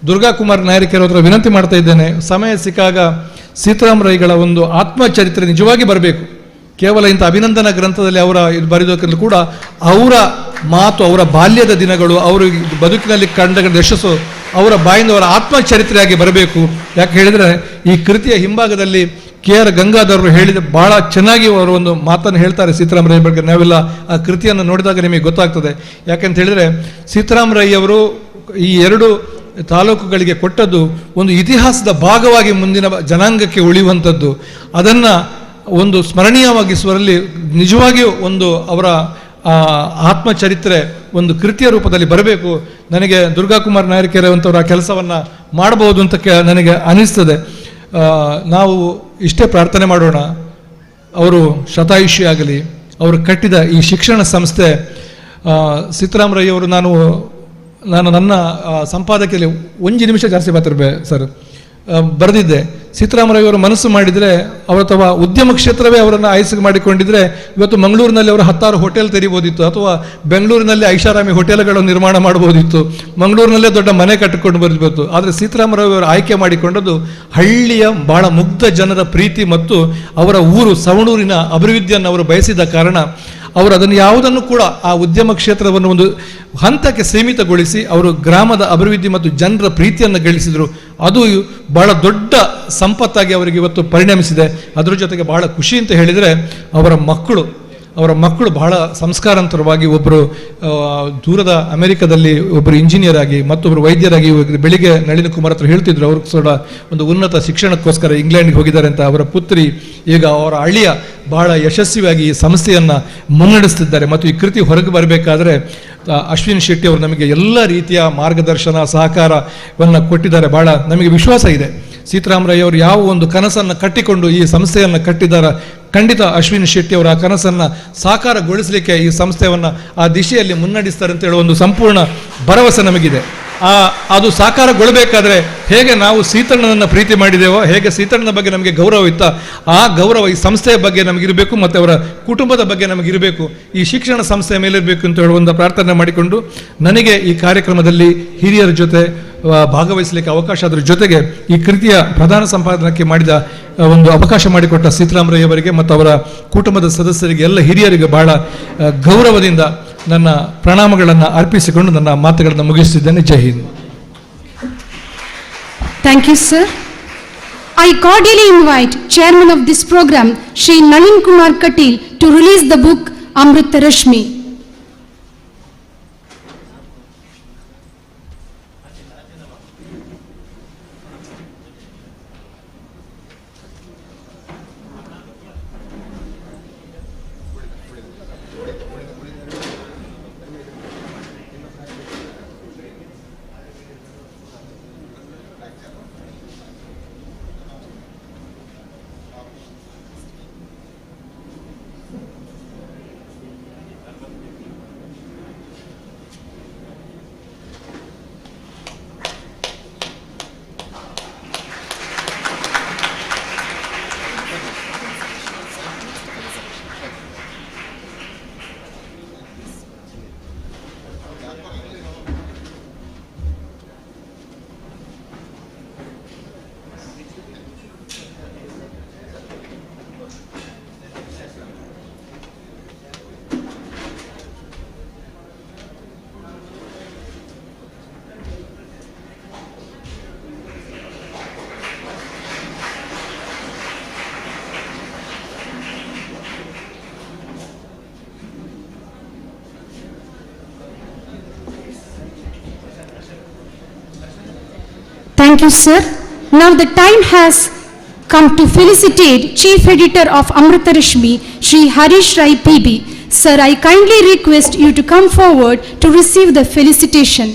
ದುರ್ಗಾ ಕುಮಾರ್ ನಾಯಕರ ಹತ್ರ ವಿನಂತಿ ಮಾಡ್ತಾ ಇದ್ದೇನೆ, ಸಮಯ ಸಿಕ್ಕಾಗ ಸೀತಾರಾಮ ರೈಗಳ ಒಂದು ಆತ್ಮಚರಿತ್ರೆ ನಿಜವಾಗಿ ಬರಬೇಕು. ಕೇವಲ ಇಂಥ ಅಭಿನಂದನಾ ಗ್ರಂಥದಲ್ಲಿ ಅವರ ಇದು ಬರೆದೋಕ್ಕಿಂತ ಕೂಡ ಅವರ ಮಾತು, ಅವರ ಬಾಲ್ಯದ ದಿನಗಳು, ಅವರು ಬದುಕಿನಲ್ಲಿ ಕಂಡ ಯಶಸ್ಸು ಅವರ ಬಾಯಿಂದ ಅವರ ಆತ್ಮಚರಿತ್ರೆಯಾಗಿ ಬರಬೇಕು. ಯಾಕೆ ಹೇಳಿದರೆ ಈ ಕೃತಿಯ ಹಿಂಭಾಗದಲ್ಲಿ KR ಗಂಗಾಧರರು ಹೇಳಿದ ಬಹಳ ಚೆನ್ನಾಗಿ ಅವರು ಒಂದು ಮಾತನ್ನು ಹೇಳ್ತಾರೆ ಸೀತಾರಾಮ ರೈ ಬಗ್ಗೆ. ನಾವೆಲ್ಲ ಆ ಕೃತಿಯನ್ನು ನೋಡಿದಾಗ ನಿಮಗೆ ಗೊತ್ತಾಗ್ತದೆ. ಯಾಕೆಂತ ಹೇಳಿದರೆ ಸೀತಾರಾಮ ರೈ ಅವರು ಈ 2 ತಾಲೂಕುಗಳಿಗೆ ಕೊಟ್ಟದ್ದು ಒಂದು ಇತಿಹಾಸದ ಭಾಗವಾಗಿ ಮುಂದಿನ ಜನಾಂಗಕ್ಕೆ ಉಳಿಯುವಂಥದ್ದು. ಅದನ್ನು ಒಂದು ಸ್ಮರಣೀಯವಾಗಿಸುವಲ್ಲಿ ನಿಜವಾಗಿಯೂ ಒಂದು ಅವರ ಆತ್ಮಚರಿತ್ರೆ ಒಂದು ಕೃತಿಯ ರೂಪದಲ್ಲಿ ಬರಬೇಕು. ನನಗೆ ದುರ್ಗಾ ಕುಮಾರ್ ನಾಯಕರಂಥವ್ರ ಆ ಕೆಲಸವನ್ನು ಮಾಡಬಹುದು ಅಂತ ನನಗೆ ಅನಿಸ್ತದೆ. ನಾವು ಇಷ್ಟೇ ಪ್ರಾರ್ಥನೆ ಮಾಡೋಣ, ಅವರು ಶತಾಯುಷಿ ಆಗಲಿ. ಅವರು ಕಟ್ಟಿದ ಈ ಶಿಕ್ಷಣ ಸಂಸ್ಥೆ, ಸೀತಾರಾಮ ರೈ ಅವರು, ನಾನು ನನ್ನ ಸಂಪಾದಕರಲ್ಲಿ 1 ನಿಮಿಷ ಜಾಸ್ತಿ ಮಾತಿರ್ಬೇ ಸರ್ ಬರೆದಿದ್ದೆ. ಸೀತಾರಾಮ ರೈ ಅವರು ಮನಸ್ಸು ಮಾಡಿದರೆ ಅವರು ಅಥವಾ ಉದ್ಯಮ ಕ್ಷೇತ್ರವೇ ಅವರನ್ನು ಆಯ್ಕೆ ಮಾಡಿಕೊಂಡಿದ್ರೆ ಇವತ್ತು ಮಂಗಳೂರಿನಲ್ಲಿ ಅವರು 10 ಹೋಟೆಲ್ ತೆರೀಬೋದಿತ್ತು, ಅಥವಾ ಬೆಂಗಳೂರಿನಲ್ಲಿ ಐಷಾರಾಮಿ ಹೋಟೆಲ್ಗಳನ್ನು ನಿರ್ಮಾಣ ಮಾಡಬಹುದಿತ್ತು, ಮಂಗಳೂರಿನಲ್ಲೇ ದೊಡ್ಡ ಮನೆ ಕಟ್ಟಿಕೊಂಡು ಬರಬಹುದು. ಆದರೆ ಸೀತಾರಾಮ ರೈ ಅವರು ಆಯ್ಕೆ ಮಾಡಿಕೊಂಡದ್ದು ಹಳ್ಳಿಯ ಬಹಳ ಮುಗ್ಧ ಜನರ ಪ್ರೀತಿ ಮತ್ತು ಅವರ ಊರು ಸವಣೂರಿನ ಅಭಿವೃದ್ಧಿಯನ್ನು ಅವರು ಬಯಸಿದ ಕಾರಣ ಅವರು ಅದನ್ನು ಯಾವುದನ್ನು ಕೂಡ ಆ ಉದ್ಯಮ ಕ್ಷೇತ್ರವನ್ನು ಒಂದು ಹಂತಕ್ಕೆ ಸೀಮಿತಗೊಳಿಸಿ ಅವರು ಗ್ರಾಮದ ಅಭಿವೃದ್ಧಿ ಮತ್ತು ಜನರ ಪ್ರೀತಿಯನ್ನು ಗಳಿಸಿದರು. ಅದು ಬಹಳ ದೊಡ್ಡ ಸಂಪತ್ತಾಗಿ ಅವರಿಗೆ ಇವತ್ತು ಪರಿಣಮಿಸಿದೆ. ಅದರ ಜೊತೆಗೆ ಬಹಳ ಖುಷಿ ಅಂತ ಹೇಳಿದರೆ ಅವರ ಮಕ್ಕಳು ಬಹಳ ಸಂಸ್ಕಾರಾಂತರವಾಗಿ, ಒಬ್ಬರು ದೂರದ ಅಮೆರಿಕದಲ್ಲಿ ಒಬ್ಬರು ಇಂಜಿನಿಯರ್ ಆಗಿ ಮತ್ತೊಬ್ಬರು ವೈದ್ಯರಾಗಿ, ಬೆಳಿಗ್ಗೆ ನಳಿನ್ ಕುಮಾರ್ ಹತ್ರ ಹೇಳ್ತಿದ್ರು ಅವರು ಕೂಡ ಒಂದು ಉನ್ನತ ಶಿಕ್ಷಣಕ್ಕೋಸ್ಕರ ಇಂಗ್ಲೆಂಡ್ಗೆ ಹೋಗಿದ್ದಾರೆ ಅಂತ. ಅವರ ಪುತ್ರಿ ಈಗ ಅವರ ಅಳಿಯ ಬಹಳ ಯಶಸ್ವಿಯಾಗಿ ಈ ಸಂಸ್ಥೆಯನ್ನು ಮುನ್ನಡೆಸ್ತಿದ್ದಾರೆ. ಮತ್ತು ಈ ಕೃತಿ ಹೊರಗೆ ಬರಬೇಕಾದ್ರೆ ಅಶ್ವಿನ್ ಶೆಟ್ಟಿ ಅವರು ನಮಗೆ ಎಲ್ಲ ರೀತಿಯ ಮಾರ್ಗದರ್ಶನ ಸಹಕಾರವನ್ನು ಕೊಟ್ಟಿದ್ದಾರೆ. ಬಹಳ ನಮಗೆ ವಿಶ್ವಾಸ ಇದೆ ಸೀತಾರಾಮ ರೈ ಅವರು ಯಾವ ಒಂದು ಕನಸನ್ನು ಕಟ್ಟಿಕೊಂಡು ಈ ಸಂಸ್ಥೆಯನ್ನು ಕಟ್ಟಿದ್ದಾರೆ, ಖಂಡಿತ ಅಶ್ವಿನ್ ಶೆಟ್ಟಿ ಅವರ ಆ ಕನಸನ್ನು ಸಾಕಾರಗೊಳಿಸಲಿಕ್ಕೆ ಈ ಸಂಸ್ಥೆಯನ್ನು ಆ ದಿಶೆಯಲ್ಲಿ ಮುನ್ನಡೆಸ್ತಾರೆ ಅಂತ ಹೇಳುವ ಒಂದು ಸಂಪೂರ್ಣ ಭರವಸೆ ನಮಗಿದೆ. ಅದು ಸಾಕಾರಗೊಳ್ಳಬೇಕಾದ್ರೆ ಹೇಗೆ ನಾವು ಸೀತಣ್ಣನನ್ನು ಪ್ರೀತಿ ಮಾಡಿದೆವೋ, ಹೇಗೆ ಸೀತಣ್ಣನ ಬಗ್ಗೆ ನಮಗೆ ಗೌರವ ಇತ್ತ, ಆ ಗೌರವ ಈ ಸಂಸ್ಥೆಯ ಬಗ್ಗೆ ನಮಗಿರಬೇಕು ಮತ್ತು ಅವರ ಕುಟುಂಬದ ಬಗ್ಗೆ ನಮಗಿರಬೇಕು, ಈ ಶಿಕ್ಷಣ ಸಂಸ್ಥೆಯ ಮೇಲಿರಬೇಕು ಅಂತ ಹೇಳುವ ಒಂದು ಪ್ರಾರ್ಥನೆ ಮಾಡಿಕೊಂಡು, ನನಗೆ ಈ ಕಾರ್ಯಕ್ರಮದಲ್ಲಿ ಹಿರಿಯರ ಜೊತೆ ಭಾಗವಹಿಸಲಿಕ್ಕೆ ಅವಕಾಶ, ಅದರ ಜೊತೆಗೆ ಈ ಕೃತಿಯ ಪ್ರಧಾನ ಸಂಪಾದನಕ್ಕೆ ಮಾಡಿದ ಒಂದು ಅವಕಾಶ ಮಾಡಿಕೊಟ್ಟ ಸೀತಾರಾಮ ರೈ ಅವರಿಗೆ ಮತ್ತು ಅವರ ಕುಟುಂಬದ ಸದಸ್ಯರಿಗೆ, ಎಲ್ಲ ಹಿರಿಯರಿಗೆ ಬಹಳ ಗೌರವದಿಂದ ನನ್ನ ಪ್ರಣಾಮಗಳನ್ನು ಅರ್ಪಿಸಿಕೊಂಡು ನನ್ನ ಮಾತುಗಳನ್ನು ಮುಗಿಸುತ್ತಿದ್ದೇನೆ. ಜೈ Hind. Thank you, sir. I cordially invite Chairman of this program, Shri Nalin Kumar Katil, to release the book Amruta Rashmi. Thank you, sir. Now the time has come to felicitate Chief Editor of Amruta Rashmi, Shri Harish Rai PB. Sir, I kindly request you to come forward to receive the felicitation.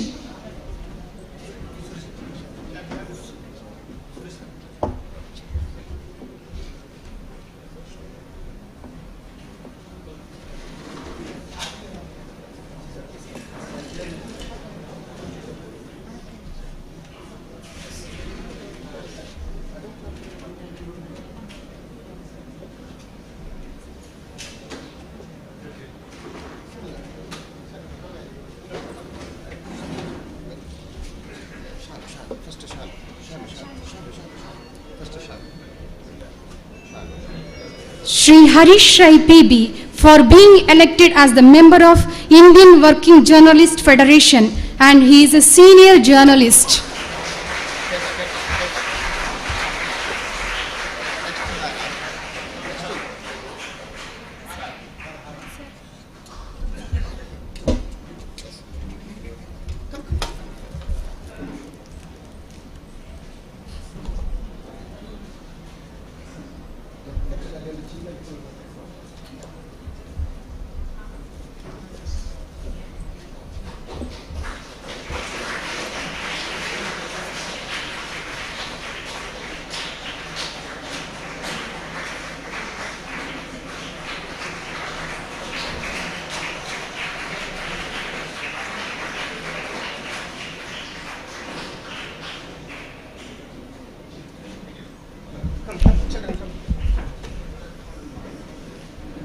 Shri Harish Rai PB for being elected as the member of Indian Working Journalist Federation, and he is a senior journalist.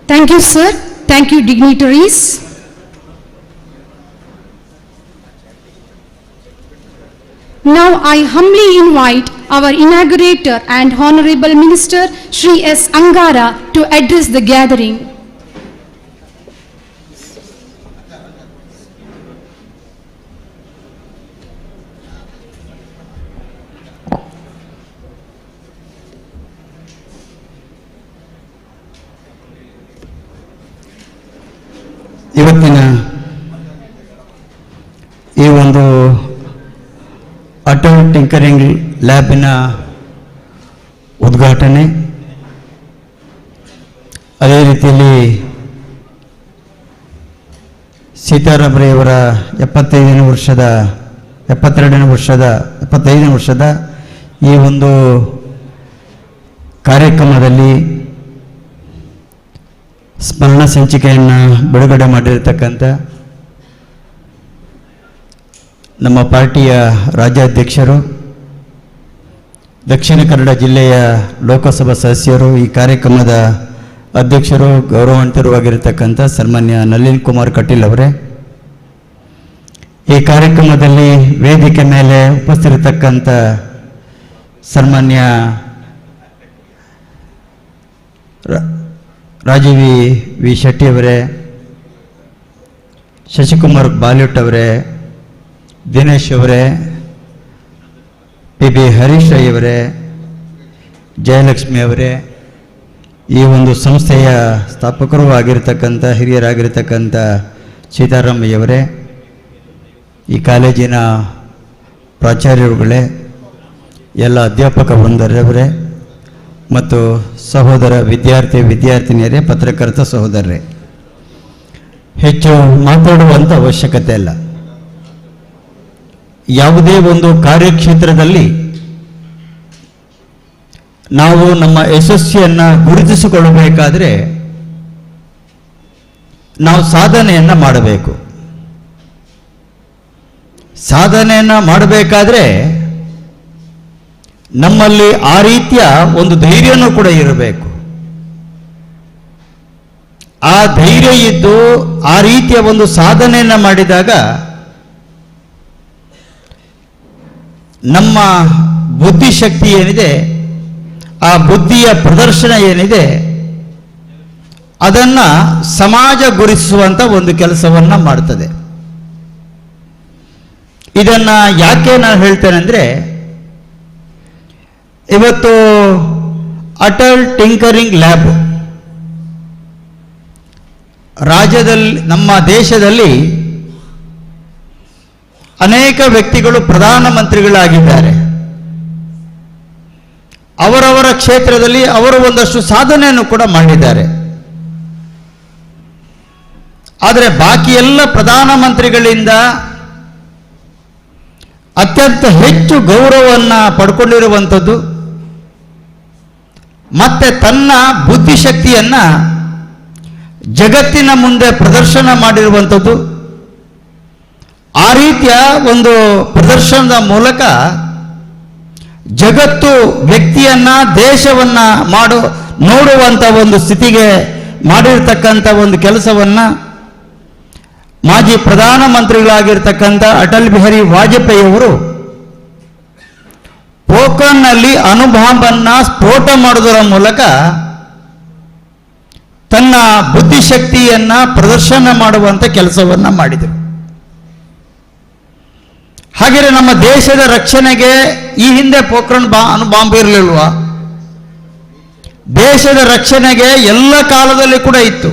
Thank you, sir. Thank you, dignitaries. Now I humbly invite our inaugurator and Honorable Minister, Shri S. Angara, to address the gathering. ಇವತ್ತಿನ ಈ ಒಂದು ಅಟಲ್ ಟಿಂಕರಿಂಗ್ ಲ್ಯಾಬಿನ ಉದ್ಘಾಟನೆ, ಅದೇ ರೀತಿಯಲ್ಲಿ ಸೀತಾರಾಮಯ್ಯವರ 75ನೇ ವರ್ಷದ ಈ ಒಂದು ಕಾರ್ಯಕ್ರಮದಲ್ಲಿ ಸ್ಮರಣ ಸಂಚಿಕೆಯನ್ನು ಬಿಡುಗಡೆ ಮಾಡಿರತಕ್ಕಂಥ ನಮ್ಮ ಪಾರ್ಟಿಯ ರಾಜ್ಯಾಧ್ಯಕ್ಷರು, ದಕ್ಷಿಣ ಕನ್ನಡ ಜಿಲ್ಲೆಯ ಲೋಕಸಭಾ ಸದಸ್ಯರು, ಈ ಕಾರ್ಯಕ್ರಮದ ಅಧ್ಯಕ್ಷರು, ಗೌರವಾನ್ವಿತರೂ ಆಗಿರತಕ್ಕಂಥ ಸನ್ಮಾನ್ಯ ನಳಿನ್ ಕುಮಾರ್ ಕಟೀಲ್ ಅವರೇ, ಈ ಕಾರ್ಯಕ್ರಮದಲ್ಲಿ ವೇದಿಕೆ ಮೇಲೆ ಉಪಸ್ಥಿತರಿರತಕ್ಕಂಥ ಸನ್ಮಾನ್ಯ ರಾಜೀವ್ ವಿ ಶೆಟ್ಟಿ ಅವರೇ, ಶಶಿಕುಮಾರ್ ಬಾಲ್ಯುಟ್ ಅವರೇ, ದಿನೇಶ್ ಅವರೇ, ಪಿ ಬಿ ಹರೀಶ್ ರೈ ಅವರೇ, ಜಯಲಕ್ಷ್ಮಿ ಅವರೇ, ಈ ಒಂದು ಸಂಸ್ಥೆಯ ಸ್ಥಾಪಕರೂ ಆಗಿರತಕ್ಕಂಥ ಹಿರಿಯರಾಗಿರ್ತಕ್ಕಂಥ ಸೀತಾರಾಮಯ್ಯವರೇ, ಈ ಕಾಲೇಜಿನ ಪ್ರಾಚಾರ್ಯರುಗಳೇ, ಎಲ್ಲ ಅಧ್ಯಾಪಕ ವೃಂದರವರೇ ಮತ್ತು ಸಹೋದರ ವಿದ್ಯಾರ್ಥಿನಿಯರೇ, ಪತ್ರಕರ್ತ ಸಹೋದರರೇ, ಹೆಚ್ಚು ಮಾತಾಡುವಂಥ ಅವಶ್ಯಕತೆ ಇಲ್ಲ. ಯಾವುದೇ ಒಂದು ಕಾರ್ಯಕ್ಷೇತ್ರದಲ್ಲಿ ನಾವು ನಮ್ಮ ಯಶಸ್ವಿಯನ್ನು ಗುರುತಿಸಿಕೊಳ್ಳಬೇಕಾದ್ರೆ ನಾವು ಸಾಧನೆಯನ್ನು ಮಾಡಬೇಕು. ಸಾಧನೆಯನ್ನು ಮಾಡಬೇಕಾದ್ರೆ ನಮ್ಮಲ್ಲಿ ಆ ರೀತಿಯ ಒಂದು ಧೈರ್ಯನೂ ಕೂಡ ಇರಬೇಕು. ಆ ಧೈರ್ಯ ಇದ್ದು ಆ ರೀತಿಯ ಒಂದು ಸಾಧನೆಯನ್ನು ಮಾಡಿದಾಗ ನಮ್ಮ ಬುದ್ಧಿಶಕ್ತಿ ಏನಿದೆ, ಆ ಬುದ್ಧಿಯ ಪ್ರದರ್ಶನ ಏನಿದೆ, ಅದನ್ನು ಸಮಾಜ ಗುರುತಿಸುವಂಥ ಒಂದು ಕೆಲಸವನ್ನು ಮಾಡ್ತದೆ. ಇದನ್ನು ಯಾಕೆ ನಾನು ಹೇಳ್ತೇನೆ ಅಂದರೆ, ಇವತ್ತು ಅಟಲ್ ಟಿಂಕರಿಂಗ್ ಲ್ಯಾಬ್ ರಾಜ್ಯದಲ್ಲಿ, ನಮ್ಮ ದೇಶದಲ್ಲಿ ಅನೇಕ ವ್ಯಕ್ತಿಗಳು ಪ್ರಧಾನಮಂತ್ರಿಗಳಾಗಿದ್ದಾರೆ. ಅವರವರ ಕ್ಷೇತ್ರದಲ್ಲಿ ಅವರು ಒಂದಷ್ಟು ಸಾಧನೆಯನ್ನು ಕೂಡ ಮಾಡಿದ್ದಾರೆ. ಆದರೆ ಬಾಕಿ ಎಲ್ಲ ಪ್ರಧಾನಮಂತ್ರಿಗಳಿಂದ ಅತ್ಯಂತ ಹೆಚ್ಚು ಗೌರವವನ್ನು ಪಡ್ಕೊಂಡಿರುವಂಥದ್ದು ಮತ್ತೆ ತನ್ನ ಬುದ್ಧಿಶಕ್ತಿಯನ್ನು ಜಗತ್ತಿನ ಮುಂದೆ ಪ್ರದರ್ಶನ ಮಾಡಿರುವಂಥದ್ದು. ಆ ರೀತಿಯ ಒಂದು ಪ್ರದರ್ಶನದ ಮೂಲಕ ಜಗತ್ತು ವ್ಯಕ್ತಿಯನ್ನ, ದೇಶವನ್ನ ನೋಡುವಂಥ ಒಂದು ಸ್ಥಿತಿಗೆ ಮಾಡಿರ್ತಕ್ಕಂಥ ಒಂದು ಕೆಲಸವನ್ನ ಮಾಜಿ ಪ್ರಧಾನಮಂತ್ರಿಗಳಾಗಿರ್ತಕ್ಕಂಥ ಅಟಲ್ ಬಿಹಾರಿ ವಾಜಪೇಯಿ ಅವರು ಪೋಖರ್ನಲ್ಲಿ ಅಣುಬಾಂಬನ್ನ ಸ್ಫೋಟ ಮಾಡುವುದರ ಮೂಲಕ ತನ್ನ ಬುದ್ಧಿಶಕ್ತಿಯನ್ನ ಪ್ರದರ್ಶನ ಮಾಡುವಂತ ಕೆಲಸವನ್ನ ಮಾಡಿದರು. ಹಾಗೆಯೇ ನಮ್ಮ ದೇಶದ ರಕ್ಷಣೆಗೆ ಈ ಹಿಂದೆ ಪೋಖ್ರಾನ್ ಅಣುಬಾಂಬ್ ಇರಲಿಲ್ವಾ? ದೇಶದ ರಕ್ಷಣೆಗೆ ಎಲ್ಲ ಕಾಲದಲ್ಲಿ ಕೂಡ ಇತ್ತು.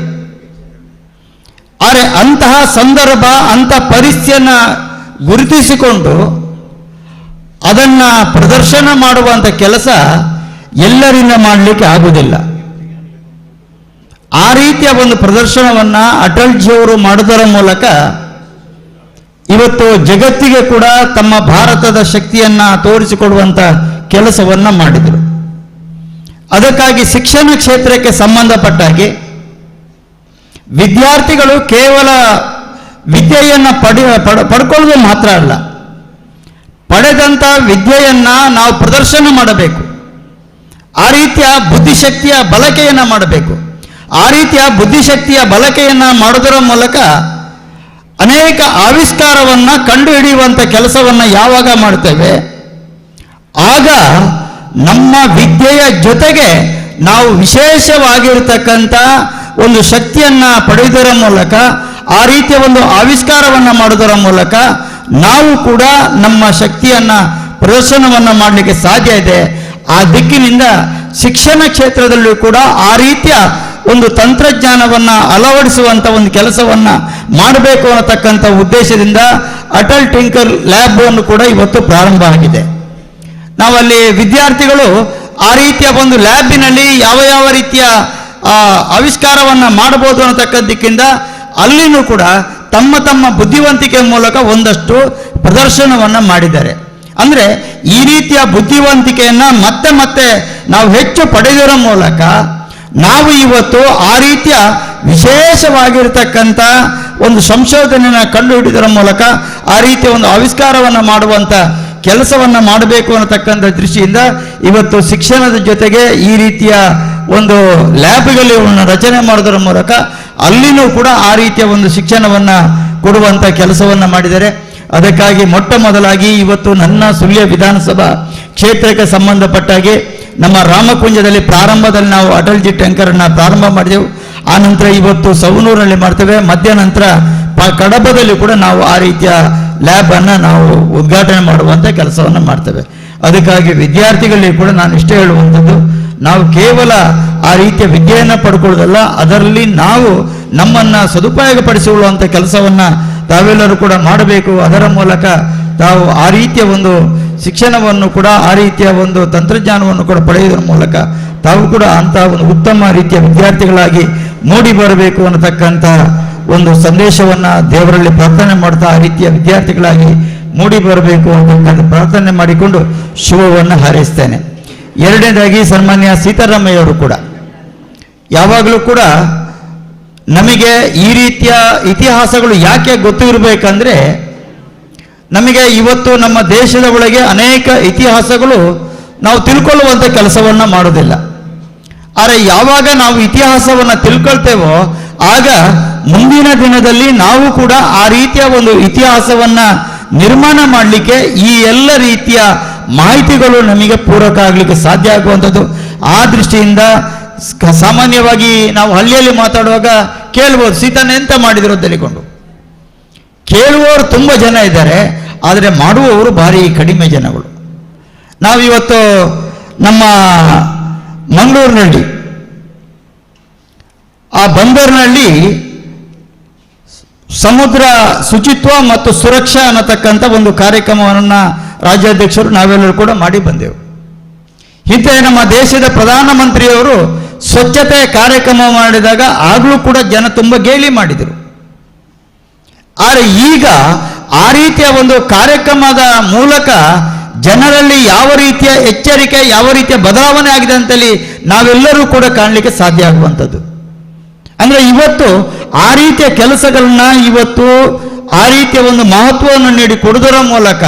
ಆದರೆ ಅಂತಹ ಸಂದರ್ಭ, ಅಂತಹ ಪರಿಸ್ಥಿತಿಯನ್ನು ಗುರುತಿಸಿಕೊಂಡು ಅದನ್ನು ಪ್ರದರ್ಶನ ಮಾಡುವಂಥ ಕೆಲಸ ಎಲ್ಲರಿಂದ ಮಾಡಲಿಕ್ಕೆ ಆಗುವುದಿಲ್ಲ. ಆ ರೀತಿಯ ಒಂದು ಪ್ರದರ್ಶನವನ್ನು ಅಟಲ್ಜಿಯವರು ಮಾಡುವುದರ ಮೂಲಕ ಇವತ್ತು ಜಗತ್ತಿಗೆ ಕೂಡ ತಮ್ಮ ಭಾರತದ ಶಕ್ತಿಯನ್ನು ತೋರಿಸಿಕೊಡುವಂಥ ಕೆಲಸವನ್ನು ಮಾಡಿದರು. ಅದಕ್ಕಾಗಿ ಶಿಕ್ಷಣ ಕ್ಷೇತ್ರಕ್ಕೆ ಸಂಬಂಧಪಟ್ಟಾಗಿ ವಿದ್ಯಾರ್ಥಿಗಳು ಕೇವಲ ವಿದ್ಯೆಯನ್ನು ಪಡ್ಕೊಳ್ಳೋದು ಮಾತ್ರ ಅಲ್ಲ, ಪಡೆದಂಥ ವಿದ್ಯೆಯನ್ನು ನಾವು ಪ್ರದರ್ಶನ ಮಾಡಬೇಕು. ಆ ರೀತಿಯ ಬುದ್ಧಿಶಕ್ತಿಯ ಬಳಕೆಯನ್ನು ಮಾಡಬೇಕು. ಆ ರೀತಿಯ ಬುದ್ಧಿಶಕ್ತಿಯ ಬಳಕೆಯನ್ನು ಮಾಡುವುದರ ಮೂಲಕ ಅನೇಕ ಆವಿಷ್ಕಾರವನ್ನು ಕಂಡುಹಿಡಿಯುವಂಥ ಕೆಲಸವನ್ನು ಯಾವಾಗ ಮಾಡ್ತೇವೆ, ಆಗ ನಮ್ಮ ವಿದ್ಯೆಯ ಜೊತೆಗೆ ನಾವು ವಿಶೇಷವಾಗಿರತಕ್ಕಂಥ ಒಂದು ಶಕ್ತಿಯನ್ನು ಪಡೆಯುವುದರ ಮೂಲಕ, ಆ ರೀತಿಯ ಒಂದು ಆವಿಷ್ಕಾರವನ್ನು ಮಾಡುವುದರ ಮೂಲಕ ನಾವು ಕೂಡ ನಮ್ಮ ಶಕ್ತಿಯನ್ನು ಪ್ರದರ್ಶನವನ್ನು ಮಾಡಲಿಕ್ಕೆ ಸಾಧ್ಯ ಇದೆ. ಆ ದಿಕ್ಕಿನಿಂದ ಶಿಕ್ಷಣ ಕ್ಷೇತ್ರದಲ್ಲೂ ಕೂಡ ಆ ರೀತಿಯ ಒಂದು ತಂತ್ರಜ್ಞಾನವನ್ನು ಅಳವಡಿಸುವಂಥ ಒಂದು ಕೆಲಸವನ್ನು ಮಾಡಬೇಕು ಅನ್ನತಕ್ಕಂಥ ಉದ್ದೇಶದಿಂದ ಅಟಲ್ ಟಿಂಕರ್ ಲ್ಯಾಬ್ ಅನ್ನು ಕೂಡ ಇವತ್ತು ಪ್ರಾರಂಭ ಆಗಿದೆ. ನಾವಲ್ಲಿ ವಿದ್ಯಾರ್ಥಿಗಳು ಆ ರೀತಿಯ ಒಂದು ಲ್ಯಾಬಿನಲ್ಲಿ ಯಾವ ಯಾವ ರೀತಿಯ ಆವಿಷ್ಕಾರವನ್ನು ಮಾಡಬಹುದು ಅನ್ನತಕ್ಕದ್ದಕ್ಕಿಂತ ಅಲ್ಲಿನೂ ಕೂಡ ತಮ್ಮ ತಮ್ಮ ಬುದ್ಧಿವಂತಿಕೆ ಮೂಲಕ ಒಂದಷ್ಟು ಪ್ರದರ್ಶನವನ್ನು ಮಾಡಿದ್ದಾರೆ. ಅಂದರೆ ಈ ರೀತಿಯ ಬುದ್ಧಿವಂತಿಕೆಯನ್ನು ಮತ್ತೆ ಮತ್ತೆ ನಾವು ಹೆಚ್ಚು ಪಡೆಯುವುದರ ಮೂಲಕ ನಾವು ಇವತ್ತು ಆ ರೀತಿಯ ವಿಶೇಷವಾಗಿರತಕ್ಕಂಥ ಒಂದು ಸಂಶೋಧನೆಯನ್ನು ಕಂಡುಹಿಡಿಯುವುದರ ಮೂಲಕ ಆ ರೀತಿಯ ಒಂದು ಆವಿಷ್ಕಾರವನ್ನು ಮಾಡುವಂಥ ಕೆಲಸವನ್ನು ಮಾಡಬೇಕು ಅನ್ನತಕ್ಕಂಥ ದೃಷ್ಟಿಯಿಂದ ಇವತ್ತು ಶಿಕ್ಷಣದ ಜೊತೆಗೆ ಈ ರೀತಿಯ ಒಂದು ಲ್ಯಾಬ್ಗಳನ್ನು ರಚನೆ ಮಾಡೋದರ ಮೂಲಕ ಅಲ್ಲಿನೂ ಕೂಡ ಆ ರೀತಿಯ ಒಂದು ಶಿಕ್ಷಣವನ್ನು ಕೊಡುವಂಥ ಕೆಲಸವನ್ನು ಮಾಡಿದ್ದಾರೆ. ಅದಕ್ಕಾಗಿ ಮೊಟ್ಟ ಮೊದಲಾಗಿ ಇವತ್ತು ನನ್ನ ಸುಳ್ಯ ವಿಧಾನಸಭಾ ಕ್ಷೇತ್ರಕ್ಕೆ ಸಂಬಂಧಪಟ್ಟಾಗಿ ನಮ್ಮ ರಾಮಕುಂಜದಲ್ಲಿ ಪ್ರಾರಂಭದಲ್ಲಿ ನಾವು ಅಟಲ್ಜಿ ಟ್ಯಾಂಕರನ್ನು ಪ್ರಾರಂಭ ಮಾಡಿದೆವು. ಆ ನಂತರ ಇವತ್ತು ಸವನೂರಿನಲ್ಲಿ ಮಾಡ್ತೇವೆ. ಮಧ್ಯಾಹ್ನಂತರ ಕಡಬದಲ್ಲಿ ಕೂಡ ನಾವು ಆ ರೀತಿಯ ಲ್ಯಾಬನ್ನು ನಾವು ಉದ್ಘಾಟನೆ ಮಾಡುವಂಥ ಕೆಲಸವನ್ನು ಮಾಡ್ತೇವೆ. ಅದಕ್ಕಾಗಿ ವಿದ್ಯಾರ್ಥಿಗಳಿಗೆ ಕೂಡ ನಾನು ಇಷ್ಟೇ ಹೇಳುವಂಥದ್ದು, ನಾವು ಕೇವಲ ಆ ರೀತಿಯ ವಿದ್ಯೆಯನ್ನು ಪಡ್ಕೊಳ್ಳೋದಲ್ಲ, ಅದರಲ್ಲಿ ನಾವು ನಮ್ಮನ್ನು ಸದುಪಯೋಗಪಡಿಸಿಕೊಳ್ಳುವಂಥ ಕೆಲಸವನ್ನು ತಾವೆಲ್ಲರೂ ಕೂಡ ಮಾಡಬೇಕು. ಅದರ ಮೂಲಕ ತಾವು ಆ ರೀತಿಯ ಒಂದು ಶಿಕ್ಷಣವನ್ನು ಕೂಡ, ಆ ರೀತಿಯ ಒಂದು ತಂತ್ರಜ್ಞಾನವನ್ನು ಕೂಡ ಪಡೆಯುವುದರ ಮೂಲಕ ತಾವು ಕೂಡ ಅಂತಹ ಒಂದು ಉತ್ತಮ ರೀತಿಯ ವಿದ್ಯಾರ್ಥಿಗಳಾಗಿ ಮೂಡಿ ಬರಬೇಕು ಅನ್ನತಕ್ಕಂಥ ಒಂದು ಸಂದೇಶವನ್ನು ದೇವರಲ್ಲಿ ಪ್ರಾರ್ಥನೆ ಮಾಡ್ತಾ ಆ ರೀತಿಯ ವಿದ್ಯಾರ್ಥಿಗಳಾಗಿ ಮೂಡಿ ಬರಬೇಕು ಅಂತಕ್ಕಂಥ ಪ್ರಾರ್ಥನೆ ಮಾಡಿಕೊಂಡು ಶುಭವನ್ನು ಹಾರೈಸ್ತೇನೆ. ಎರಡನೇದಾಗಿ ಸನ್ಮಾನ್ಯ ಸಿದ್ದರಾಮಯ್ಯವರು ಕೂಡ ಯಾವಾಗಲೂ ಕೂಡ ನಮಗೆ ಈ ರೀತಿಯ ಇತಿಹಾಸಗಳು ಯಾಕೆ ಗೊತ್ತು ಇರಬೇಕಂದ್ರೆ, ನಮಗೆ ಇವತ್ತು ನಮ್ಮ ದೇಶದ ಒಳಗೆ ಅನೇಕ ಇತಿಹಾಸಗಳು ನಾವು ತಿಳ್ಕೊಳ್ಳುವಂಥ ಕೆಲಸವನ್ನು ಮಾಡೋದಿಲ್ಲ. ಆದರೆ ಯಾವಾಗ ನಾವು ಇತಿಹಾಸವನ್ನು ತಿಳ್ಕೊಳ್ತೇವೋ ಆಗ ಮುಂದಿನ ದಿನದಲ್ಲಿ ನಾವು ಕೂಡ ಆ ರೀತಿಯ ಒಂದು ಇತಿಹಾಸವನ್ನು ನಿರ್ಮಾಣ ಮಾಡಲಿಕ್ಕೆ ಈ ಎಲ್ಲ ರೀತಿಯ ಮಾಹಿತಿಗಳು ನಮಗೆ ಪೂರಕ ಆಗಲಿಕ್ಕೆ ಸಾಧ್ಯ ಆಗುವಂಥದ್ದು. ಆ ದೃಷ್ಟಿಯಿಂದ ಸಾಮಾನ್ಯವಾಗಿ ನಾವು ಹಳ್ಳಿಯಲ್ಲಿ ಮಾತಾಡುವಾಗ ಕೇಳ್ಬೋದು, ಸೀತಾನ ಎಂತ ಮಾಡಿದ್ರು ಅಂತ ಹೇಳಿಕೊಂಡು. ಕೇಳುವವರು ತುಂಬ ಜನ ಇದ್ದಾರೆ, ಆದರೆ ಮಾಡುವವರು ಭಾರಿ ಕಡಿಮೆ ಜನಗಳು. ನಾವಿವತ್ತು ನಮ್ಮ ಮಂಗಳೂರಿನಲ್ಲಿ ಆ ಬಂದರಿನಲ್ಲಿ ಸಮುದ್ರ ಶುಚಿತ್ವ ಮತ್ತು ಸುರಕ್ಷಾ ಅನ್ನತಕ್ಕಂಥ ಒಂದು ಕಾರ್ಯಕ್ರಮವನ್ನು ರಾಜ್ಯಾಧ್ಯಕ್ಷರು ನಾವೆಲ್ಲರೂ ಕೂಡ ಮಾಡಿ ಬಂದೆವು. ಹಿಂದೆ ನಮ್ಮ ದೇಶದ ಪ್ರಧಾನಮಂತ್ರಿಯವರು ಸ್ವಚ್ಛತೆ ಕಾರ್ಯಕ್ರಮ ಮಾಡಿದಾಗ ಆಗಲೂ ಕೂಡ ಜನ ತುಂಬ ಗೇಲಿ ಮಾಡಿದರು. ಆದರೆ ಈಗ ಆ ರೀತಿಯ ಒಂದು ಕಾರ್ಯಕ್ರಮದ ಮೂಲಕ ಜನರಲ್ಲಿ ಯಾವ ರೀತಿಯ ಎಚ್ಚರಿಕೆ, ಯಾವ ರೀತಿಯ ಬದಲಾವಣೆ ಆಗಿದೆ ಅಂತೇಳಿ ನಾವೆಲ್ಲರೂ ಕೂಡ ಕಾಣಲಿಕ್ಕೆ ಸಾಧ್ಯ ಆಗುವಂಥದ್ದು. ಅಂದರೆ ಇವತ್ತು ಆ ರೀತಿಯ ಕೆಲಸಗಳನ್ನ ಇವತ್ತು ಆ ರೀತಿಯ ಒಂದು ಮಹತ್ವವನ್ನು ನೀಡಿ ಕೊಡುವುದರ ಮೂಲಕ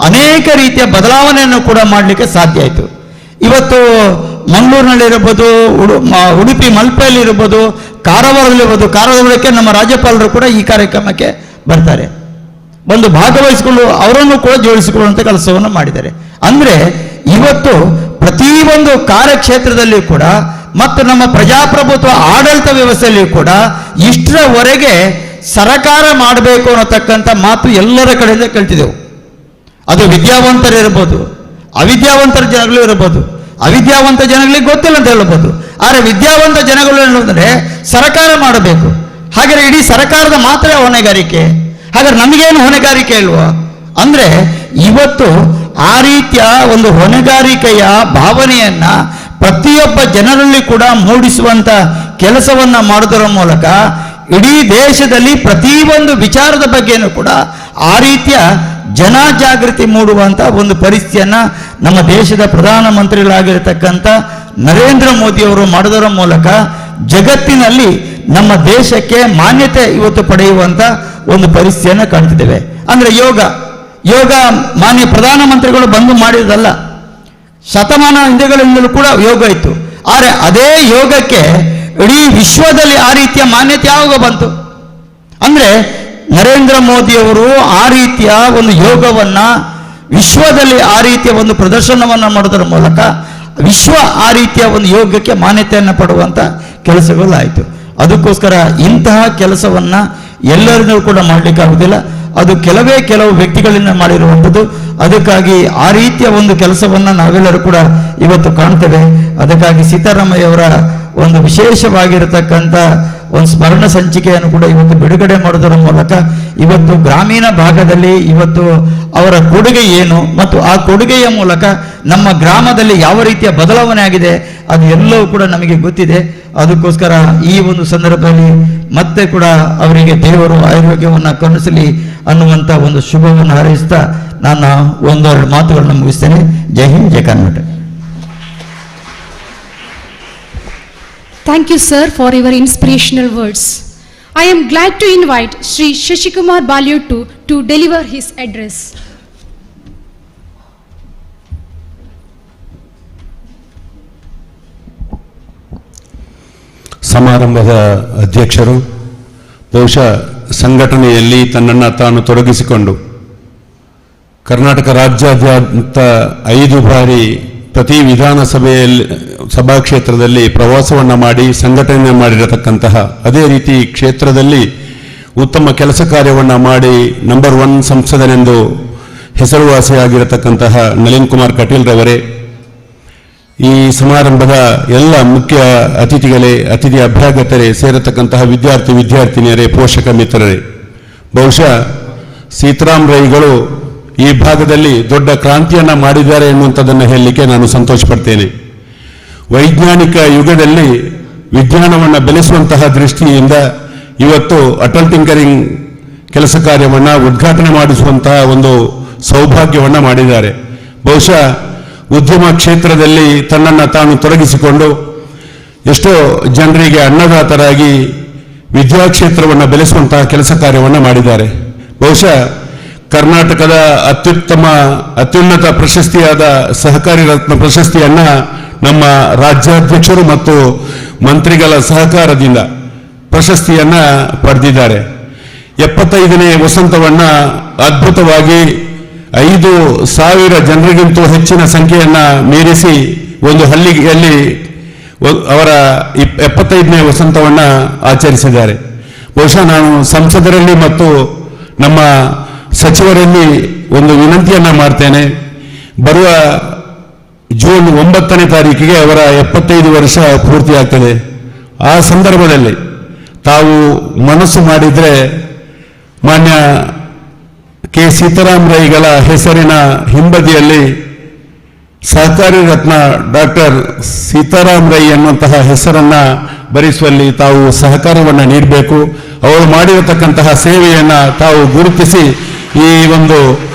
ಅನೇಕ ರೀತಿಯ ಬದಲಾವಣೆಯನ್ನು ಕೂಡ ಮಾಡಲಿಕ್ಕೆ ಸಾಧ್ಯ ಆಯಿತು. ಇವತ್ತು ಮಂಗಳೂರಿನಲ್ಲಿರ್ಬೋದು, ಉಡುಪಿ ಮಲ್ಪೆಯಲ್ಲಿರ್ಬೋದು, ಕಾರವಾರದಲ್ಲಿರ್ಬೋದು, ಕಾರವಾರಕ್ಕೆ ನಮ್ಮ ರಾಜ್ಯಪಾಲರು ಕೂಡ ಈ ಕಾರ್ಯಕ್ರಮಕ್ಕೆ ಬರ್ತಾರೆ, ಬಂದು ಭಾಗವಹಿಸಿಕೊಂಡು ಅವರನ್ನು ಕೂಡ ಜೋಡಿಸಿಕೊಳ್ಳುವಂಥ ಕೆಲಸವನ್ನು ಮಾಡಿದ್ದಾರೆ. ಅಂದರೆ ಇವತ್ತು ಪ್ರತಿಯೊಂದು ಕಾರ್ಯಕ್ಷೇತ್ರದಲ್ಲಿಯೂ ಕೂಡ ಮತ್ತು ನಮ್ಮ ಪ್ರಜಾಪ್ರಭುತ್ವ ಆಡಳಿತ ವ್ಯವಸ್ಥೆಯಲ್ಲಿಯೂ ಕೂಡ ಇಷ್ಟರವರೆಗೆ ಸರಕಾರ ಮಾಡಬೇಕು ಅನ್ನತಕ್ಕಂಥ ಮಾತು ಎಲ್ಲರ ಕಡೆಯಿಂದ ಕೇಳ್ತಿದ್ದೆವು. ಅದು ವಿದ್ಯಾವಂತರಿರ್ಬೋದು, ಅವಿದ್ಯಾವಂತರ ಜನಗಳು ಇರ್ಬೋದು, ಅವಿದ್ಯಾವಂತ ಜನಗಳಿಗೆ ಗೊತ್ತಿಲ್ಲ ಅಂತ ಹೇಳ್ಬೋದು. ಆದರೆ ವಿದ್ಯಾವಂತ ಜನಗಳು ಏನಂದರೆ ಸರಕಾರ ಮಾಡಬೇಕು. ಹಾಗಾದರೆ ಇಡೀ ಸರ್ಕಾರದ ಮಾತ್ರ ಹೊಣೆಗಾರಿಕೆ, ಹಾಗಾದ್ರೆ ನಮಗೇನು ಹೊಣೆಗಾರಿಕೆ ಇಲ್ವಾ ಅಂದರೆ ಇವತ್ತು ಆ ರೀತಿಯ ಒಂದು ಹೊಣೆಗಾರಿಕೆಯ ಭಾವನೆಯನ್ನ ಪ್ರತಿಯೊಬ್ಬ ಜನರಲ್ಲಿ ಕೂಡ ಮೂಡಿಸುವಂತ ಕೆಲಸವನ್ನ ಮಾಡುವುದರ ಮೂಲಕ ಇಡೀ ದೇಶದಲ್ಲಿ ಪ್ರತಿಯೊಂದು ವಿಚಾರದ ಬಗ್ಗೆನೂ ಕೂಡ ಆ ರೀತಿಯ ಜನಜಾಗೃತಿ ಮೂಡುವಂತ ಒಂದು ಪರಿಸ್ಥಿತಿಯನ್ನ ನಮ್ಮ ದೇಶದ ಪ್ರಧಾನಮಂತ್ರಿಗಳಾಗಿರತಕ್ಕಂಥ ನರೇಂದ್ರ ಮೋದಿಯವರು ಮಾಡೋದರ ಮೂಲಕ ಜಗತ್ತಿನಲ್ಲಿ ನಮ್ಮ ದೇಶಕ್ಕೆ ಮಾನ್ಯತೆ ಇವತ್ತು ಪಡೆಯುವಂತ ಒಂದು ಪರಿಸ್ಥಿತಿಯನ್ನು ಕಾಣ್ತಿದ್ದೇವೆ. ಅಂದ್ರೆ ಯೋಗ ಮಾನ್ಯ ಪ್ರಧಾನಮಂತ್ರಿಗಳು ಬಂದು ಮಾಡಿರೋದಲ್ಲ, ಶತಮಾನ ಹಿಂದೆಗಳಿಂದಲೂ ಕೂಡ ಯೋಗ ಇತ್ತು. ಆದರೆ ಅದೇ ಯೋಗಕ್ಕೆ ಇಡೀ ವಿಶ್ವದಲ್ಲಿ ಆ ರೀತಿಯ ಮಾನ್ಯತೆ ಯಾವಾಗ ಬಂತು ಅಂದ್ರೆ ನರೇಂದ್ರ ಮೋದಿಯವರು ಆ ರೀತಿಯ ಒಂದು ಯೋಗವನ್ನ ವಿಶ್ವದಲ್ಲಿ ಆ ರೀತಿಯ ಒಂದು ಪ್ರದರ್ಶನವನ್ನ ಮಾಡೋದರ ಮೂಲಕ ವಿಶ್ವ ಆ ರೀತಿಯ ಒಂದು ಯೋಗಕ್ಕೆ ಮಾನ್ಯತೆಯನ್ನು ಪಡುವಂತ ಕೆಲಸಗಳಾಯಿತು. ಅದಕ್ಕೋಸ್ಕರ ಇಂತಹ ಕೆಲಸವನ್ನ ಎಲ್ಲರನ್ನೂ ಕೂಡ ಮಾಡಲಿಕ್ಕಾಗುವುದಿಲ್ಲ, ಅದು ಕೆಲವು ವ್ಯಕ್ತಿಗಳಿಂದ ಮಾಡಿರುವಂಥದ್ದು. ಅದಕ್ಕಾಗಿ ಆ ರೀತಿಯ ಒಂದು ಕೆಲಸವನ್ನ ನಾವೆಲ್ಲರೂ ಕೂಡ ಇವತ್ತು ಕಾಣ್ತೇವೆ. ಅದಕ್ಕಾಗಿ ಸಿದ್ದರಾಮಯ್ಯವರ ಒಂದು ವಿಶೇಷವಾಗಿರತಕ್ಕಂಥ ಒಂದು ಸ್ಮರಣ ಸಂಚಿಕೆಯನ್ನು ಕೂಡ ಇವತ್ತು ಬಿಡುಗಡೆ ಮಾಡೋದರ ಮೂಲಕ ಇವತ್ತು ಗ್ರಾಮೀಣ ಭಾಗದಲ್ಲಿ ಇವತ್ತು ಅವರ ಕೊಡುಗೆ ಏನು ಮತ್ತು ಆ ಕೊಡುಗೆಯ ಮೂಲಕ ನಮ್ಮ ಗ್ರಾಮದಲ್ಲಿ ಯಾವ ರೀತಿಯ ಬದಲಾವಣೆ ಆಗಿದೆ ಅದು ಎಲ್ಲವೂ ಕೂಡ ನಮಗೆ ಗೊತ್ತಿದೆ. ಅದಕ್ಕೋಸ್ಕರ ಈ ಒಂದು ಸಂದರ್ಭದಲ್ಲಿ ಮತ್ತೆ ಕೂಡ ಅವರಿಗೆ ದೇವರು ಆರೋಗ್ಯವನ್ನು ಕರುಣಿಸಲಿ ಅನ್ನುವಂಥ ಒಂದು ಶುಭವನ್ನು ಹಾರೈಸ್ತಾ ನಾನು ಒಂದೆರಡು ಮಾತುಗಳನ್ನು ಮುಗಿಸ್ತೇನೆ. ಜೈ ಹಿಂದ್, ಜೈ Karnataka. Thank you, sir, for your inspirational words. I am glad to invite Sri Shashikumar Balyottu to deliver his address. ಸಮಾರಂಭದ ಅಧ್ಯಕ್ಷರು, ಬಹುಶಃ ಸಂಘಟನೆಯಲ್ಲಿ ತನ್ನನ್ನು ತಾನು ತೊಡಗಿಸಿಕೊಂಡು ಕರ್ನಾಟಕ ರಾಜ್ಯಾದ್ಯಂತ 5 ಬಾರಿ ಪ್ರತಿ ವಿಧಾನಸಭೆಯಲ್ಲಿ ಸಭಾಕ್ಷೇತ್ರದಲ್ಲಿ ಪ್ರವಾಸವನ್ನು ಮಾಡಿ ಸಂಘಟನೆ ಮಾಡಿರತಕ್ಕಂತಹ, ಅದೇ ರೀತಿ ಕ್ಷೇತ್ರದಲ್ಲಿ ಉತ್ತಮ ಕೆಲಸ ಕಾರ್ಯವನ್ನು ಮಾಡಿ ನಂಬರ್ 1 ಸಂಸದನೆಂದು ಹೆಸರುವಾಸಿಯಾಗಿರತಕ್ಕಂತಹ ನಳಿನ್ ಕುಮಾರ್ ಕಟೀಲ್ ರವರೇ, ಈ ಸಮಾರಂಭದ ಎಲ್ಲ ಮುಖ್ಯ ಅತಿಥಿಗಳೇ, ಅತಿಥಿ ಅಭ್ಯಾಗತರೇ, ಸೇರತಕ್ಕಂತಹ ವಿದ್ಯಾರ್ಥಿನಿಯರೇ, ಪೋಷಕ ಮಿತ್ರರೇ, ಬಹುಶಃ ಸೀತಾರಾಮ್ ರೈಗಳು ಈ ಭಾಗದಲ್ಲಿ ದೊಡ್ಡ ಕ್ರಾಂತಿಯನ್ನು ಮಾಡಿದ್ದಾರೆ ಎನ್ನುವಂಥದ್ದನ್ನು ಹೇಳಲಿಕ್ಕೆ ನಾನು ಸಂತೋಷ ಪಡ್ತೇನೆ. ವೈಜ್ಞಾನಿಕ ಯುಗದಲ್ಲಿ ವಿಜ್ಞಾನವನ್ನು ಬೆಳೆಸುವಂತಹ ದೃಷ್ಟಿಯಿಂದ ಇವತ್ತು ಅಟಲ್ ಟಿಂಕರಿಂಗ್ ಕೆಲಸ ಕಾರ್ಯವನ್ನು ಉದ್ಘಾಟನೆ ಮಾಡಿಸುವಂತಹ ಒಂದು ಸೌಭಾಗ್ಯವನ್ನು ಮಾಡಿದ್ದಾರೆ. ಬಹುಶಃ ಉದ್ಯಮ ಕ್ಷೇತ್ರದಲ್ಲಿ ತನ್ನನ್ನು ತಾನು ತೊಡಗಿಸಿಕೊಂಡು ಎಷ್ಟೋ ಜನರಿಗೆ ಅನ್ನದಾತರಾಗಿ ವಿದ್ಯಾಕ್ಷೇತ್ರವನ್ನು ಬೆಳೆಸುವಂತಹ ಕೆಲಸ ಕಾರ್ಯವನ್ನು ಮಾಡಿದ್ದಾರೆ. ಬಹುಶಃ ಕರ್ನಾಟಕದ ಅತ್ಯುನ್ನತ ಪ್ರಶಸ್ತಿಯಾದ ಸಹಕಾರಿ ರತ್ನ ಪ್ರಶಸ್ತಿಯನ್ನ ನಮ್ಮ ರಾಜ್ಯಾಧ್ಯಕ್ಷರು ಮತ್ತು ಮಂತ್ರಿಗಳ ಸಹಕಾರದಿಂದ ಪ್ರಶಸ್ತಿಯನ್ನ ಪಡೆದಿದ್ದಾರೆ. 75ನೇ ವಸಂತವನ್ನ ಅದ್ಭುತವಾಗಿ 5,000 ಜನರಿಗಿಂತೂ ಹೆಚ್ಚಿನ ಸಂಖ್ಯೆಯನ್ನ ಮೀರಿಸಿ ಒಂದು ಹಳ್ಳಿಯಲ್ಲಿ ಅವರ 75ನೇ ವಸಂತವನ್ನ ಆಚರಿಸಿದ್ದಾರೆ. ಬಹುಶಃ ನಾನು ಸಂಸದರಲ್ಲಿ ಮತ್ತು ನಮ್ಮ ಸಚಿವರಲ್ಲಿ ಒಂದು ವಿನಂತಿಯನ್ನ ಮಾಡ್ತೇನೆ. ಬರುವ ಜೂನ್ 9ನೇ ತಾರೀಕಿಗೆ ಅವರ 75 ವರ್ಷ ಪೂರ್ತಿಯಾಗ್ತದೆ. ಆ ಸಂದರ್ಭದಲ್ಲಿ ತಾವು ಮನಸ್ಸು ಮಾಡಿದರೆ ಮಾನ್ಯ ಕೆ ಸೀತಾರಾಮ್ ರೈಗಳ ಹೆಸರಿನ ಹಿಂಬದಿಯಲ್ಲಿ ಸಹಕಾರಿ ರತ್ನ ಡಾಕ್ಟರ್ ಸೀತಾರಾಮ್ ರೈ ಎನ್ನುವಂತಹ ಹೆಸರನ್ನ ಬರೆಸುವಲ್ಲಿ ತಾವು ಸಹಕಾರವನ್ನು ನೀಡಬೇಕು. ಅವರು ಮಾಡಿರತಕ್ಕಂತಹ ಸೇವೆಯನ್ನ ತಾವು ಗುರುತಿಸಿ ಈ ಒಂದು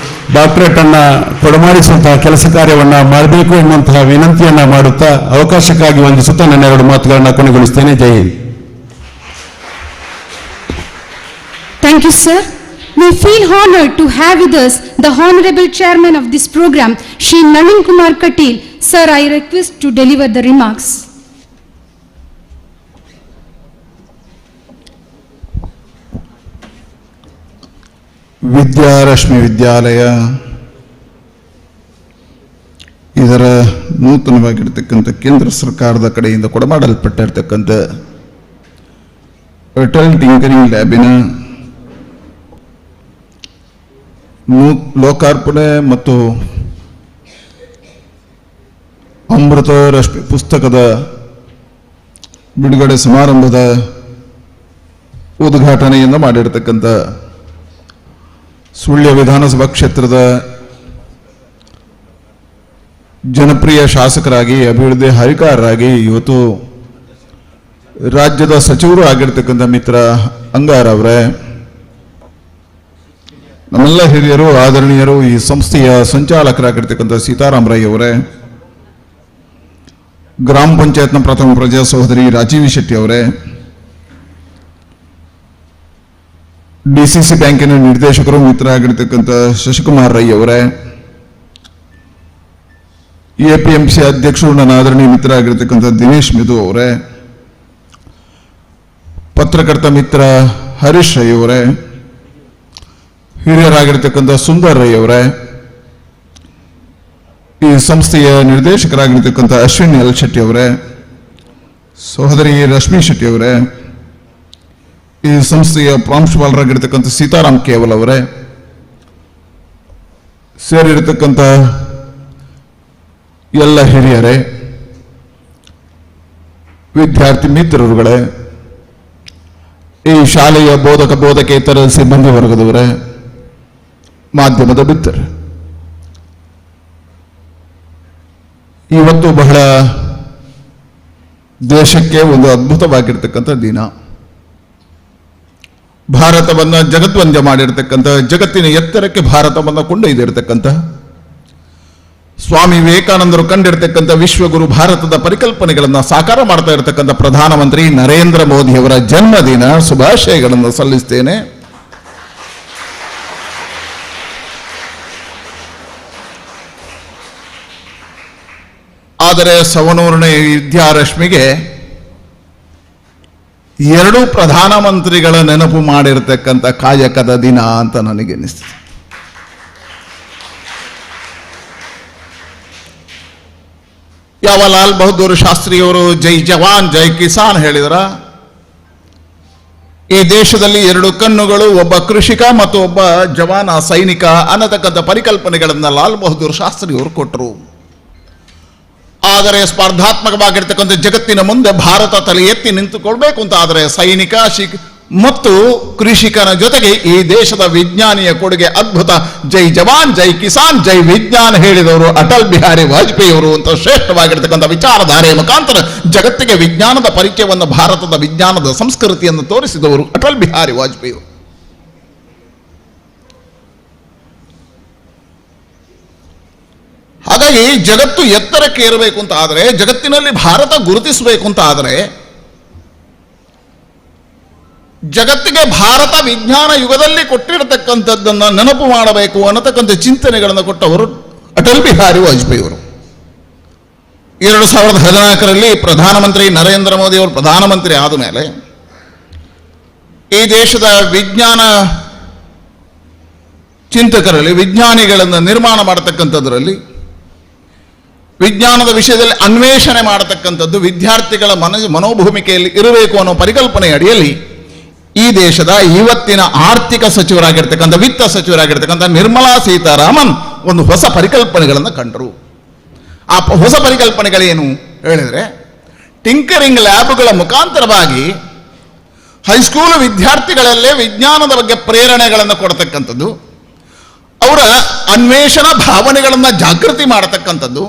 ಡಾಕ್ಟರೇಟ್ ಅನ್ನ ಕೊಡಮಾಡಿಸುವಂತಹ ಕೆಲಸ ಕಾರ್ಯವನ್ನ ಮಾಡಬೇಕು ಎನ್ನುವಂತಹ ವಿನಂತಿಯನ್ನ ಮಾಡುತ್ತಾ ಅವಕಾಶಕ್ಕಾಗಿ ವಂದಿಸುತ್ತಾ ನನ್ನ 2 ಮಾತುಗಳನ್ನು ಕೊನೆಗೊಳಿಸುತ್ತೇನೆ. ಜೈ Hind. Thank you, sir. We feel honored to have with us the Honorable Chairman of this program, Shri Nalin Kumar Katil. Sir, I request to deliver the remarks. Vidyarashmi ವಿದ್ಯಾಲಯ ಇದರ ನೂತನವಾಗಿರ್ತಕ್ಕಂಥ ಕೇಂದ್ರ ಸರ್ಕಾರದ ಕಡೆಯಿಂದ ಕೊಡಮಾಡಲ್ಪಟ್ಟಿರ್ತಕ್ಕಂಥ ಅಟಲ್ ಟಿಂಕರಿಂಗ್ ಲ್ಯಾಬಿನ ಲೋಕಾರ್ಪಣೆ ಮತ್ತು ಅಮೃತ ರಶ್ಮಿ ಪುಸ್ತಕದ ಬಿಡುಗಡೆ ಸಮಾರಂಭದ ಉದ್ಘಾಟನೆಯನ್ನು ಮಾಡಿರ್ತಕ್ಕಂಥ ಸುಳ್ಯ ವಿಧಾನಸಭಾ ಕ್ಷೇತ್ರದ ಜನಪ್ರಿಯ ಶಾಸಕರಾಗಿ ಅಭಿವೃದ್ಧಿ ಹರಿಕಾರರಾಗಿ ಇವತ್ತು ರಾಜ್ಯದ ಸಚಿವರು ಆಗಿರ್ತಕ್ಕಂಥ ಮಿತ್ರ ಅಂಗಾರ್ ಅವರೇ, ನಮ್ಮೆಲ್ಲ ಹಿರಿಯರು ಆದರಣೀಯರು, ಈ ಸಂಸ್ಥೆಯ ಸಂಚಾಲಕರಾಗಿರ್ತಕ್ಕಂಥ ಸೀತಾರಾಮರಯ್ಯ ಅವರೇ, ಗ್ರಾಮ ಪಂಚಾಯತ್ನ ಪ್ರಥಮ ಪ್ರಜಾ ಸಹೋದರಿ ರಾಜೀವಿ ಶೆಟ್ಟಿ ಅವರೇ, DCC ಬ್ಯಾಂಕಿನ ನಿರ್ದೇಶಕರು ಮಿತ್ರ ಆಗಿರ್ತಕ್ಕಂಥ ಶಶಿಕುಮಾರ್ ರೈ ಅವರೇ, APMC ಅಧ್ಯಕ್ಷರು ನನ್ನ ಆದರಣೀಯ ಮಿತ್ರ ಆಗಿರ್ತಕ್ಕಂಥ ದಿನೇಶ್ ಮಿದು ಅವರೇ, ಪತ್ರಕರ್ತ ಮಿತ್ರ ಹರೀಶ್ ರೈ ಅವರೇ, ಹಿರಿಯರಾಗಿರ್ತಕ್ಕಂಥ ಸುಂದರ್ ರೈ ಅವರೇ, ಈ ಸಂಸ್ಥೆಯ ನಿರ್ದೇಶಕರಾಗಿರ್ತಕ್ಕಂಥ ಅಶ್ವಿನಿ ಎಲ್ ಶೆಟ್ಟಿ ಅವರೇ, ಸಹೋದರಿ ರಶ್ಮಿ ಶೆಟ್ಟಿ ಅವರೇ, ಈ ಸಂಸ್ಥೆಯ ಪ್ರಾಂಶುಪಾಲರಾಗಿರ್ತಕ್ಕಂಥ ಸೀತಾರಾಮ್ ಕೇವಲ್ ಅವರೇ, ಸೇರಿರ್ತಕ್ಕಂಥ ಎಲ್ಲ ಹಿರಿಯರೇ, ವಿದ್ಯಾರ್ಥಿ ಮಿತ್ರರುಗಳೇ, ಈ ಶಾಲೆಯ ಬೋಧಕ ಬೋಧಕೇತರ ಸಿಬ್ಬಂದಿ ವರ್ಗದವರೇ, ಮಾಧ್ಯಮದ ಮಿತ್ರರೇ, ಇವತ್ತು ಬಹಳ ದೇಶಕ್ಕೆ ಒಂದು ಅದ್ಭುತವಾಗಿರ್ತಕ್ಕಂಥ ದಿನ. ಭಾರತವನ್ನು ಜಗದ್ವಂದ್ಯ ಮಾಡಿರ್ತಕ್ಕಂಥ, ಜಗತ್ತಿನ ಎತ್ತರಕ್ಕೆ ಭಾರತವನ್ನು ಕೊಂಡೊಯ್ದಿರ್ತಕ್ಕಂಥ, ಸ್ವಾಮಿ ವಿವೇಕಾನಂದರು ಕಂಡಿರ್ತಕ್ಕಂಥ ವಿಶ್ವಗುರು ಭಾರತದ ಪರಿಕಲ್ಪನೆಗಳನ್ನು ಸಾಕಾರ ಮಾಡ್ತಾ ಇರತಕ್ಕಂಥ ಪ್ರಧಾನಮಂತ್ರಿ ನರೇಂದ್ರ ಮೋದಿಯವರ ಜನ್ಮದಿನ ಶುಭಾಶಯಗಳನ್ನು ಸಲ್ಲಿಸ್ತೇನೆ. ಆದರೆ ಸವನೂರಿನ ವಿದ್ಯಾರಶ್ಮಿಗೆ ಎರಡೂ ಪ್ರಧಾನಮಂತ್ರಿಗಳ ನೆನಪು ಮಾಡಿರ್ತಕ್ಕಂಥ ಕಾಯಕದ ದಿನ ಅಂತ ನನಗೆ ಅನಿಸ್ತದೆ. ಯಾವ ಲಾಲ್ ಬಹದ್ದೂರ್ ಶಾಸ್ತ್ರಿಯವರು ಜೈ ಜವಾನ್ ಜೈ ಕಿಸಾನ್ ಹೇಳಿದ್ರ, ಈ ದೇಶದಲ್ಲಿ ಎರಡು ಕಣ್ಣುಗಳು, ಒಬ್ಬ ಕೃಷಿಕ ಮತ್ತು ಒಬ್ಬ ಜವಾನ ಸೈನಿಕ ಅನ್ನತಕ್ಕಂಥ ಪರಿಕಲ್ಪನೆಗಳನ್ನು ಲಾಲ್ ಬಹದ್ದೂರ್ ಶಾಸ್ತ್ರಿಯವರು ಕೊಟ್ಟರು. ಆದರೆ ಸ್ಪರ್ಧಾತ್ಮಕವಾಗಿರ್ತಕ್ಕಂಥ ಜಗತ್ತಿನ ಮುಂದೆ ಭಾರತ ತಲೆ ಎತ್ತಿ ನಿಂತುಕೊಳ್ಬೇಕು ಅಂತ ಆದರೆ ಸೈನಿಕ ಮತ್ತು ಕೃಷಿಕನ ಜೊತೆಗೆ ಈ ದೇಶದ ವಿಜ್ಞಾನಿಯ ಕೊಡುಗೆ ಅದ್ಭುತ. ಜೈ ಜವಾನ್ ಜೈ ಕಿಸಾನ್ ಜೈ ವಿಜ್ಞಾನ ಹೇಳಿದವರು ಅಟಲ್ ಬಿಹಾರಿ ವಾಜಪೇಯಿ ಅವರು ಅಂತ ಶ್ರೇಷ್ಠವಾಗಿರ್ತಕ್ಕಂಥ ವಿಚಾರಧಾರೆಯ ಮುಖಾಂತರ ಜಗತ್ತಿಗೆ ವಿಜ್ಞಾನದ ಪರಿಚಯವನ್ನು, ಭಾರತದ ವಿಜ್ಞಾನದ ಸಂಸ್ಕೃತಿಯನ್ನು ತೋರಿಸಿದವರು ಅಟಲ್ ಬಿಹಾರಿ ವಾಜಪೇಯಿ ಅವರು. ಹಾಗಾಗಿ ಜಗತ್ತು ಎತ್ತರಕ್ಕೆ ಏರಬೇಕು ಅಂತ ಆದರೆ, ಜಗತ್ತಿನಲ್ಲಿ ಭಾರತ ಗುರುತಿಸಬೇಕು ಅಂತ ಆದರೆ, ಜಗತ್ತಿಗೆ ಭಾರತ ವಿಜ್ಞಾನ ಯುಗದಲ್ಲಿ ಕೊಟ್ಟಿರತಕ್ಕಂಥದ್ದನ್ನು ನೆನಪು ಮಾಡಬೇಕು ಅನ್ನತಕ್ಕಂಥ ಚಿಂತನೆಗಳನ್ನು ಕೊಟ್ಟವರು ಅಟಲ್ ಬಿಹಾರಿ ವಾಜಪೇಯಿ ಅವರು. 2014ರಲ್ಲಿ ಪ್ರಧಾನಮಂತ್ರಿ ನರೇಂದ್ರ ಮೋದಿ ಅವರು ಪ್ರಧಾನಮಂತ್ರಿ ಆದ ಮೇಲೆ ಈ ದೇಶದ ವಿಜ್ಞಾನ ಚಿಂತಕರಲ್ಲಿ, ವಿಜ್ಞಾನಿಗಳನ್ನು ನಿರ್ಮಾಣ ಮಾಡತಕ್ಕಂಥದ್ರಲ್ಲಿ, ವಿಜ್ಞಾನದ ವಿಷಯದಲ್ಲಿ ಅನ್ವೇಷಣೆ ಮಾಡತಕ್ಕಂಥದ್ದು ವಿದ್ಯಾರ್ಥಿಗಳ ಮನೋಭೂಮಿಕೆಯಲ್ಲಿ ಇರಬೇಕು ಅನ್ನೋ ಪರಿಕಲ್ಪನೆ ಅಡಿಯಲ್ಲಿ ಈ ದೇಶದ ಇವತ್ತಿನ ಆರ್ಥಿಕ ಸಚಿವರಾಗಿರ್ತಕ್ಕಂಥ, ವಿತ್ತ ಸಚಿವರಾಗಿರ್ತಕ್ಕಂಥ ನಿರ್ಮಲಾ ಸೀತಾರಾಮನ್ ಒಂದು ಹೊಸ ಪರಿಕಲ್ಪನೆಗಳನ್ನು ಕಂಡರು. ಆ ಹೊಸ ಪರಿಕಲ್ಪನೆಗಳೇನು ಹೇಳಿದರೆ, ಟಿಂಕರಿಂಗ್ ಲ್ಯಾಬ್ಗಳ ಮುಖಾಂತರವಾಗಿ ಹೈಸ್ಕೂಲ್ ವಿದ್ಯಾರ್ಥಿಗಳಲ್ಲೇ ವಿಜ್ಞಾನದ ಬಗ್ಗೆ ಪ್ರೇರಣೆಗಳನ್ನು ಕೊಡ್ತಕ್ಕಂಥದ್ದು, ಅವರ ಅನ್ವೇಷಣಾ ಭಾವನೆಗಳನ್ನು ಜಾಗೃತಿ ಮಾಡತಕ್ಕಂಥದ್ದು,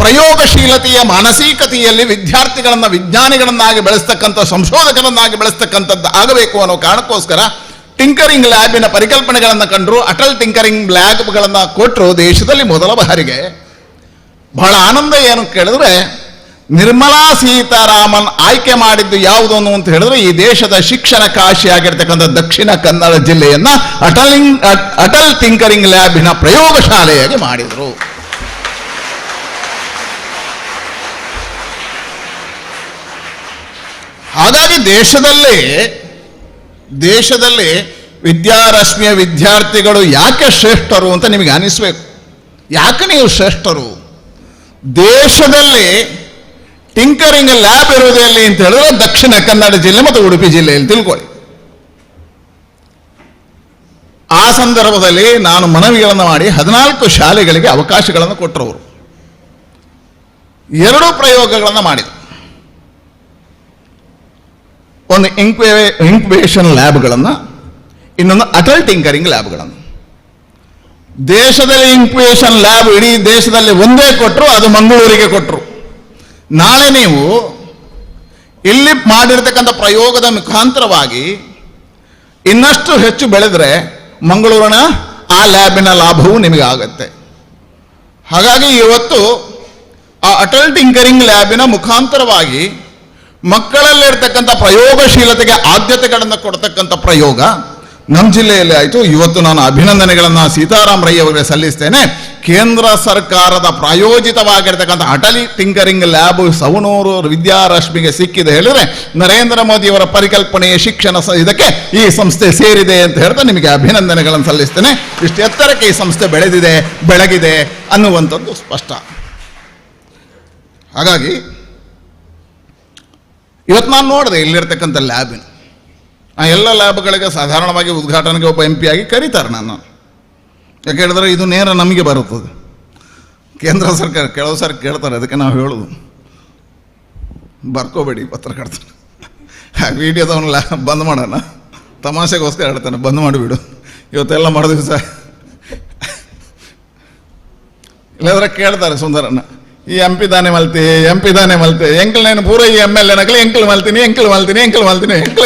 ಪ್ರಯೋಗಶೀಲತೆಯ ಮಾನಸಿಕತೆಯಲ್ಲಿ ವಿದ್ಯಾರ್ಥಿಗಳನ್ನು ವಿಜ್ಞಾನಿಗಳನ್ನಾಗಿ ಬೆಳೆಸ್ತಕ್ಕಂಥ, ಸಂಶೋಧಕರನ್ನಾಗಿ ಬೆಳೆಸ್ತಕ್ಕಂಥದ್ದು ಆಗಬೇಕು ಅನ್ನೋ ಕಾರಣಕ್ಕೋಸ್ಕರ ಟಿಂಕರಿಂಗ್ ಲ್ಯಾಬಿನ ಪರಿಕಲ್ಪನೆಗಳನ್ನು ಕಂಡರು. ಅಟಲ್ ಟಿಂಕರಿಂಗ್ ಲ್ಯಾಬ್ಗಳನ್ನು ಕೊಟ್ಟರು ದೇಶದಲ್ಲಿ ಮೊದಲ ಬಾರಿಗೆ. ಬಹಳ ಆನಂದ ಏನು ಕೇಳಿದ್ರೆ, ನಿರ್ಮಲಾ ಸೀತಾರಾಮನ್ ಆಯ್ಕೆ ಮಾಡಿದ್ದು ಯಾವುದು ಅಂತ ಹೇಳಿದ್ರೆ, ಈ ದೇಶದ ಶಿಕ್ಷಣ ಕಾಶಿಯಾಗಿರ್ತಕ್ಕಂಥ ದಕ್ಷಿಣ ಕನ್ನಡ ಜಿಲ್ಲೆಯನ್ನ ಅಟಲ್ ಟಿಂಕರಿಂಗ್ ಲ್ಯಾಬಿನ ಪ್ರಯೋಗಶಾಲೆಯಾಗಿ ಮಾಡಿದರು. ಹಾಗಾಗಿ ದೇಶದಲ್ಲಿ ವಿದ್ಯಾರಶ್ಮಿಯ ವಿದ್ಯಾರ್ಥಿಗಳು ಯಾಕೆ ಶ್ರೇಷ್ಠರು ಅಂತ ನಿಮಗೆ ಅನಿಸ್ಬೇಕು. ಯಾಕೆ ನೀವು ಶ್ರೇಷ್ಠರು? ದೇಶದಲ್ಲಿ ಟಿಂಕರಿಂಗ್ ಲ್ಯಾಬ್ ಇರುವುದು ಎಲ್ಲಿ ಅಂತ ಹೇಳಿದ್ರೆ ದಕ್ಷಿಣ ಕನ್ನಡ ಜಿಲ್ಲೆ ಮತ್ತು ಉಡುಪಿ ಜಿಲ್ಲೆಯಲ್ಲಿ ತಿಳ್ಕೊಳ್ಳಿ. ಆ ಸಂದರ್ಭದಲ್ಲಿ ನಾನು ಮನವಿಗಳನ್ನು ಮಾಡಿ 14 ಶಾಲೆಗಳಿಗೆ ಅವಕಾಶಗಳನ್ನು ಕೊಟ್ಟರು. 2 ಪ್ರಯೋಗಗಳನ್ನು ಮಾಡಿದರು. ಒಂದು ಇಂಕ್ಯುಬೇಷನ್ ಲ್ಯಾಬ್ಗಳನ್ನು, ಇನ್ನೊಂದು ಅಟಲ್ ಟಿಂಕರಿಂಗ್ ಲ್ಯಾಬ್ಗಳನ್ನು. ದೇಶದಲ್ಲಿ ಇಂಕ್ಯುಬೇಷನ್ ಲ್ಯಾಬ್ ಇಡೀ ದೇಶದಲ್ಲಿ ಒಂದೇ ಕೊಟ್ಟರು, ಅದು ಮಂಗಳೂರಿಗೆ ಕೊಟ್ಟರು. ನಾಳೆ ನೀವು ಇಲ್ಲಿ ಮಾಡಿರ್ತಕ್ಕಂಥ ಪ್ರಯೋಗದ ಮುಖಾಂತರವಾಗಿ ಇನ್ನಷ್ಟು ಹೆಚ್ಚು ಬೆಳೆದರೆ ಮಂಗಳೂರಿನ ಆ ಲ್ಯಾಬಿನ ಲಾಭವೂ ನಿಮಗೆ ಆಗುತ್ತೆ. ಹಾಗಾಗಿ ಇವತ್ತು ಆ ಅಟಲ್ ಟಿಂಕರಿಂಗ್ ಲ್ಯಾಬಿನ ಮುಖಾಂತರವಾಗಿ ಮಕ್ಕಳಲ್ಲಿರ್ತಕ್ಕಂಥ ಪ್ರಯೋಗಶೀಲತೆಗೆ ಆದ್ಯತೆಗಳನ್ನು ಕೊಡ್ತಕ್ಕಂಥ ಪ್ರಯೋಗ ನಮ್ಮ ಜಿಲ್ಲೆಯಲ್ಲಿ ಆಯಿತು. ಇವತ್ತು ನಾನು ಅಭಿನಂದನೆಗಳನ್ನು ಸೀತಾರಾಮ್ ರೈ ಅವರಿಗೆ ಸಲ್ಲಿಸ್ತೇನೆ. ಕೇಂದ್ರ ಸರ್ಕಾರದ ಪ್ರಾಯೋಜಿತವಾಗಿರ್ತಕ್ಕಂಥ ಅಟಲ್ ಟಿಂಕರಿಂಗ್ ಲ್ಯಾಬ್ ಸವನೂರು ವಿದ್ಯಾರಶ್ಮಿಗೆ ಸಿಕ್ಕಿದೆ ಹೇಳಿದ್ರೆ ನರೇಂದ್ರ ಮೋದಿಯವರ ಪರಿಕಲ್ಪನೆಯ ಶಿಕ್ಷಣ ಇದಕ್ಕೆ ಈ ಸಂಸ್ಥೆ ಸೇರಿದೆ ಅಂತ ಹೇಳ್ತಾ ನಿಮಗೆ ಅಭಿನಂದನೆಗಳನ್ನು ಸಲ್ಲಿಸ್ತೇನೆ. ಇಷ್ಟು ಎತ್ತರಕ್ಕೆ ಈ ಸಂಸ್ಥೆ ಬೆಳಗಿದೆ ಅನ್ನುವಂಥದ್ದು ಸ್ಪಷ್ಟ. ಹಾಗಾಗಿ ಇವತ್ತು ನಾನು ನೋಡಿದೆ ಇಲ್ಲಿರ್ತಕ್ಕಂಥ ಲ್ಯಾಬಿನ ಆ ಎಲ್ಲ ಲ್ಯಾಬ್ಗಳಿಗೆ ಸಾಧಾರಣವಾಗಿ ಉದ್ಘಾಟನೆಗೆ ಒಬ್ಬ MP ಆಗಿ ಕರೀತಾರೆ ನಾನು. ಯಾಕೆ ಹೇಳಿದ್ರೆ ಇದು ನೇರ ನಮಗೆ ಬರುತ್ತದೆ. ಕೇಂದ್ರ ಸರ್ಕಾರ ಕೆಲವು ಸಾರಿ ಕೇಳ್ತಾರೆ, ಅದಕ್ಕೆ ನಾವು ಹೇಳೋದು ಬರ್ಕೋಬೇಡಿ ಪತ್ರಕರ್ತರು. ಆ ವಿಡಿಯೋದವನ್ನ ಬಂದ್ ಮಾಡೋಣ, ತಮಾಷೆಗೋಸ್ಕರ ಹೇಳ್ತಾನೆ, ಬಂದ್ ಮಾಡಿಬಿಡು. ಇವತ್ತೆಲ್ಲ ಮಾಡೋ ದಿವಸ ಇಲ್ಲಾಂದ್ರೆ ಕೇಳ್ತಾರೆ ಸುಂದರನ್ನ, ಈ MP ದಾನೆ ಮಲ್ತಿ ಎಂಕಲ್ ನೇನು ಪೂರ ಈ MLA ನಕಲಿ ಎಂಕಲ್ ಮಲ್ತೀನಿ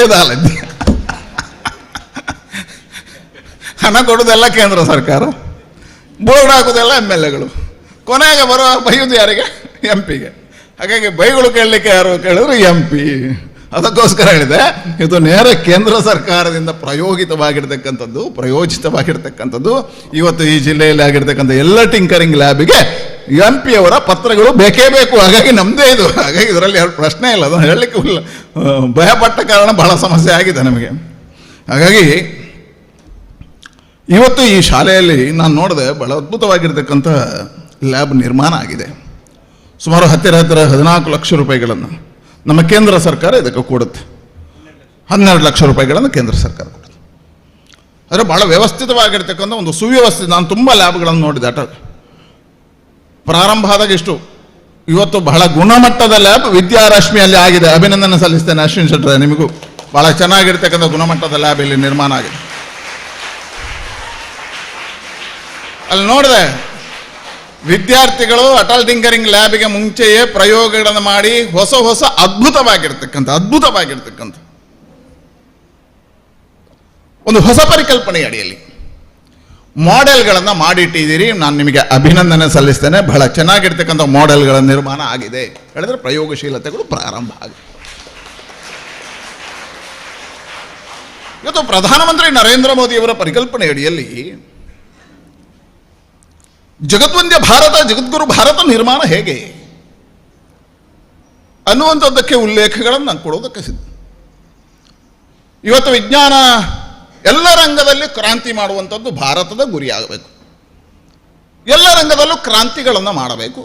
ಇದಾಲ ಹಣ ಕೊಡೋದೆಲ್ಲ ಕೇಂದ್ರ ಸರ್ಕಾರ, ಬೋರ್ಡ್ ಹಾಕೋದೆಲ್ಲ MLAಗಳು, ಕೊನೆಗೆ ಬರೋ ಬೈಯೋದು ಯಾರಿಗೆ? MP ಗೆ. ಹಾಗಾಗಿ ಬೈಗಳು ಕೇಳಲಿಕ್ಕೆ ಯಾರು ಕೇಳಿದ್ರು MP. ಅದಕ್ಕೋಸ್ಕರ ಹೇಳಿದೆ ಇದು ನೇರ ಕೇಂದ್ರ ಸರ್ಕಾರದಿಂದ ಪ್ರಯೋಜಿತವಾಗಿರ್ತಕ್ಕಂಥದ್ದು. ಇವತ್ತು ಈ ಜಿಲ್ಲೆಯಲ್ಲಿ ಆಗಿರ್ತಕ್ಕಂಥ ಎಲ್ಲ ಟಿಂಕರಿಂಗ್ ಲ್ಯಾಬಿಗೆ MP ಅವರ ಪತ್ರಗಳು ಬೇಕೇ ಬೇಕು. ಹಾಗಾಗಿ ನಮ್ಮದೇ ಇದು. ಹಾಗಾಗಿ ಇದರಲ್ಲಿ ಪ್ರಶ್ನೆ ಇಲ್ಲ, ಅದನ್ನು ಹೇಳಲಿಕ್ಕೆ ಭಯಪಟ್ಟ ಕಾರಣ ಬಹಳ ಸಮಸ್ಯೆ ಆಗಿದೆ ನಮಗೆ. ಹಾಗಾಗಿ ಇವತ್ತು ಈ ಶಾಲೆಯಲ್ಲಿ ನಾನು ನೋಡಿದೆ ಬಹಳ ಅದ್ಭುತವಾಗಿರ್ತಕ್ಕಂಥ ಲ್ಯಾಬ್ ನಿರ್ಮಾಣ ಆಗಿದೆ. ಸುಮಾರು ಹತ್ತಿರ 14 ಲಕ್ಷ ರೂಪಾಯಿಗಳನ್ನು ನಮ್ಮ ಕೇಂದ್ರ ಸರ್ಕಾರ ಇದಕ್ಕೆ ಕೊಡುತ್ತೆ. 12 ಲಕ್ಷ ರೂಪಾಯಿಗಳನ್ನು ಕೇಂದ್ರ ಸರ್ಕಾರ ಕೊಡುತ್ತೆ. ಆದರೆ ಬಹಳ ವ್ಯವಸ್ಥಿತವಾಗಿರ್ತಕ್ಕಂಥ ಒಂದು ಸುವ್ಯವಸ್ಥಿತ, ನಾನು ತುಂಬ ಲ್ಯಾಬ್ಗಳನ್ನು ನೋಡಿದೆ. ಪ್ರಾರಂಭ ಆದಾಗ ಇಷ್ಟು, ಇವತ್ತು ಬಹಳ ಗುಣಮಟ್ಟದ ಲ್ಯಾಬ್ ವಿದ್ಯಾರಶ್ಮಿಯಲ್ಲಿ ಆಗಿದೆ. ಅಭಿನಂದನೆ ಸಲ್ಲಿಸ್ತೇನೆ ಅಶ್ವಿನ್ ಶೆಟ್ಟರೆ, ನಿಮಗೂ ಬಹಳ ಚೆನ್ನಾಗಿರ್ತಕ್ಕಂಥ ಗುಣಮಟ್ಟದ ಲ್ಯಾಬ್ ಇಲ್ಲಿ ನಿರ್ಮಾಣ ಆಗಿದೆ. ಅಲ್ಲಿ ನೋಡಿದೆ ವಿದ್ಯಾರ್ಥಿಗಳು ಅಟಲ್ ಟಿಂಕರಿಂಗ್ ಲ್ಯಾಬ್ಗೆ ಮುಂಚೆಯೇ ಪ್ರಯೋಗಗಳನ್ನು ಮಾಡಿ ಹೊಸ ಅದ್ಭುತವಾಗಿರ್ತಕ್ಕಂಥ ಒಂದು ಹೊಸ ಪರಿಕಲ್ಪನೆ ಅಡಿಯಲ್ಲಿ ಮಾಡೆಲ್ಗಳನ್ನು ಮಾಡಿಟ್ಟಿದ್ದೀರಿ. ನಾನು ನಿಮಗೆ ಅಭಿನಂದನೆ ಸಲ್ಲಿಸ್ತೇನೆ. ಬಹಳ ಚೆನ್ನಾಗಿರ್ತಕ್ಕಂಥ ಮಾಡೆಲ್ಗಳ ನಿರ್ಮಾಣ ಆಗಿದೆ. ಹೇಳಿದ್ರೆ ಪ್ರಯೋಗಶೀಲತೆಗಳು ಪ್ರಾರಂಭ ಆಗಿದೆ. ಇವತ್ತು ಪ್ರಧಾನಮಂತ್ರಿ ನರೇಂದ್ರ ಮೋದಿಯವರ ಪರಿಕಲ್ಪನೆ ಅಡಿಯಲ್ಲಿ ಜಗದ್ವಂದ್ಯ ಭಾರತ, ಜಗದ್ಗುರು ಭಾರತ ನಿರ್ಮಾಣ ಹೇಗೆ ಅನ್ನುವಂಥದ್ದಕ್ಕೆ ಉಲ್ಲೇಖಗಳನ್ನು ನಾನು ಕೊಡೋದಕ್ಕೆ ಸಿದ್ಧ. ಇವತ್ತು ವಿಜ್ಞಾನ ಎಲ್ಲ ರಂಗದಲ್ಲಿ ಕ್ರಾಂತಿ ಮಾಡುವಂಥದ್ದು ಭಾರತದ ಗುರಿಯಾಗಬೇಕು. ಎಲ್ಲ ರಂಗದಲ್ಲೂ ಕ್ರಾಂತಿಗಳನ್ನು ಮಾಡಬೇಕು.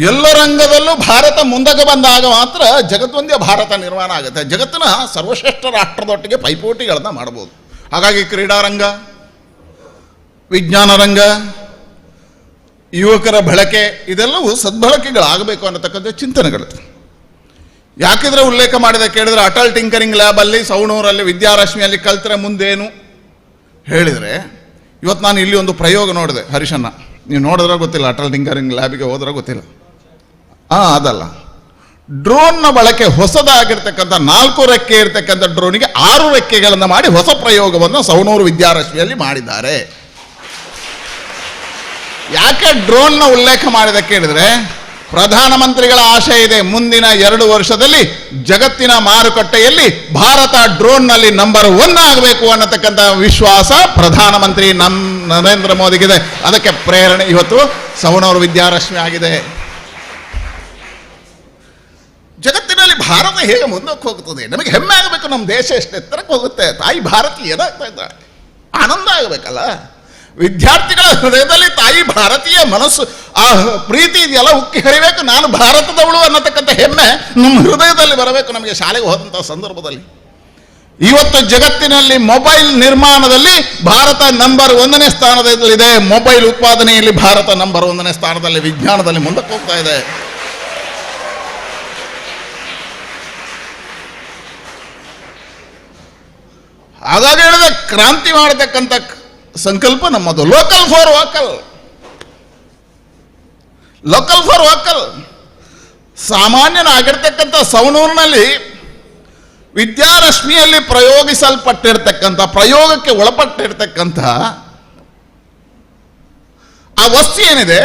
ಎಲ್ಲ ರಂಗದಲ್ಲೂ ಭಾರತ ಮುಂದಕ್ಕೆ ಬಂದಾಗ ಮಾತ್ರ ಜಗದ್ವಂದ್ಯ ಭಾರತ ನಿರ್ಮಾಣ ಆಗುತ್ತೆ. ಜಗತ್ತಿನ ಸರ್ವಶ್ರೇಷ್ಠ ರಾಷ್ಟ್ರದೊಟ್ಟಿಗೆ ಪೈಪೋಟಿಗಳನ್ನು ಮಾಡಬಹುದು. ಹಾಗಾಗಿ ಕ್ರೀಡಾರಂಗ, ವಿಜ್ಞಾನ ರಂಗ, ಯುವಕರ ಬಳಕೆ, ಇದೆಲ್ಲವೂ ಸದ್ಬಳಕೆಗಳಾಗಬೇಕು ಅನ್ನತಕ್ಕಂಥ ಚಿಂತನೆಗಳು. ಯಾಕಿದ್ರೆ ಉಲ್ಲೇಖ ಮಾಡಿದೆ ಕೇಳಿದ್ರೆ ಅಟಲ್ ಟಿಂಕರಿಂಗ್ ಲ್ಯಾಬಲ್ಲಿ ಸವಣೂರಲ್ಲಿ ವಿದ್ಯಾರಶ್ಮಿಯಲ್ಲಿ ಕಲ್ತರೆ ಮುಂದೇನು ಹೇಳಿದರೆ, ಇವತ್ತು ನಾನು ಇಲ್ಲಿ ಒಂದು ಪ್ರಯೋಗ ನೋಡಿದೆ. ಹರೀಶಣ್ಣ, ನೀವು ನೋಡಿದ್ರೆ ಗೊತ್ತಿಲ್ಲ, ಅಟಲ್ ಟಿಂಕರಿಂಗ್ ಲ್ಯಾಬಿಗೆ ಹೋದ್ರೆ ಗೊತ್ತಿಲ್ಲ. ಅದಲ್ಲ, ಡ್ರೋನ್ನ ಬಳಕೆ ಹೊಸದಾಗಿರ್ತಕ್ಕಂಥ 4 ರೆಕ್ಕೆ ಇರ್ತಕ್ಕಂಥ ಡ್ರೋನಿಗೆ 6 ರೆಕ್ಕೆಗಳನ್ನು ಮಾಡಿ ಹೊಸ ಪ್ರಯೋಗವನ್ನು ಸವಣೂರು ವಿದ್ಯಾರಶ್ಮಿಯಲ್ಲಿ ಮಾಡಿದ್ದಾರೆ. ಯಾಕೆ ಡ್ರೋನ್ನ ಉಲ್ಲೇಖ ಮಾಡಿದ ಕೇಳಿದ್ರೆ, ಪ್ರಧಾನಮಂತ್ರಿಗಳ ಆಶೆ ಇದೆ ಮುಂದಿನ 2 ವರ್ಷದಲ್ಲಿ ಜಗತ್ತಿನ ಮಾರುಕಟ್ಟೆಯಲ್ಲಿ ಭಾರತ ಡ್ರೋನ್ನಲ್ಲಿ ನಂಬರ್ 1 ಆಗಬೇಕು ಅನ್ನತಕ್ಕಂಥ ವಿಶ್ವಾಸ ಪ್ರಧಾನಮಂತ್ರಿ ನರೇಂದ್ರ ಮೋದಿಗಿದೆ. ಅದಕ್ಕೆ ಪ್ರೇರಣೆ ಇವತ್ತು ಸವಣೂರು ವಿದ್ಯಾರಶ್ಮಿ ಆಗಿದೆ. ಜಗತ್ತಿನಲ್ಲಿ ಭಾರತ ಹೇಗೆ ಮುಂದಕ್ಕೆ ಹೋಗುತ್ತದೆ, ನಮಗೆ ಹೆಮ್ಮೆ ಆಗಬೇಕು. ನಮ್ಮ ದೇಶ ಎಷ್ಟು ಎತ್ತರಕ್ಕೆ ಹೋಗುತ್ತೆ, ತಾಯಿ ಭಾರತ ಏನಾಗ್ತಾ ಇದ್ದಾಳೆ, ಆನಂದ ಆಗಬೇಕಲ್ಲ. ವಿದ್ಯಾರ್ಥಿಗಳ ಹೃದಯದಲ್ಲಿ ತಾಯಿ ಭಾರತೀಯ ಮನಸ್ಸು ಆ ಪ್ರೀತಿ ಇದೆಯಲ್ಲ ಉಕ್ಕಿ ಹರಿಬೇಕು. ನಾನು ಭಾರತದವಳು ಅನ್ನತಕ್ಕಂಥ ಹೆಮ್ಮೆ ನಮ್ಮ ಹೃದಯದಲ್ಲಿ ಬರಬೇಕು ನಮಗೆ ಶಾಲೆಗೆ ಹೋದಂಥ ಸಂದರ್ಭದಲ್ಲಿ. ಇವತ್ತು ಜಗತ್ತಿನಲ್ಲಿ ಮೊಬೈಲ್ ನಿರ್ಮಾಣದಲ್ಲಿ ಭಾರತ ನಂಬರ್ 1ನೇ ಸ್ಥಾನದಲ್ಲಿದೆ. ಮೊಬೈಲ್ ಉತ್ಪಾದನೆಯಲ್ಲಿ ಭಾರತ ನಂಬರ್ 1ನೇ ಸ್ಥಾನದಲ್ಲಿ, ವಿಜ್ಞಾನದಲ್ಲಿ ಮುಂದಕ್ಕೆ ಹೋಗ್ತಾ ಇದೆ. ಹಾಗಾಗಿ ಹೇಳಿದ ಕ್ರಾಂತಿ ಮಾಡತಕ್ಕಂಥ ಸಂಕಲ್ಪ ನಮ್ಮದು. Local for vocal, local for vocal. ಸಾಮಾನ್ಯನಾಗಿರ್ತಕ್ಕಂಥ ಸವನೂರಿನಲ್ಲಿ ವಿದ್ಯಾರಶ್ಮಿಯಲ್ಲಿ ಪ್ರಯೋಗಿಸಲ್ಪಟ್ಟಿರ್ತಕ್ಕಂಥ, ಪ್ರಯೋಗಕ್ಕೆ ಒಳಪಟ್ಟಿರ್ತಕ್ಕಂಥ ಆ ವಸ್ತು ಏನಿದೆ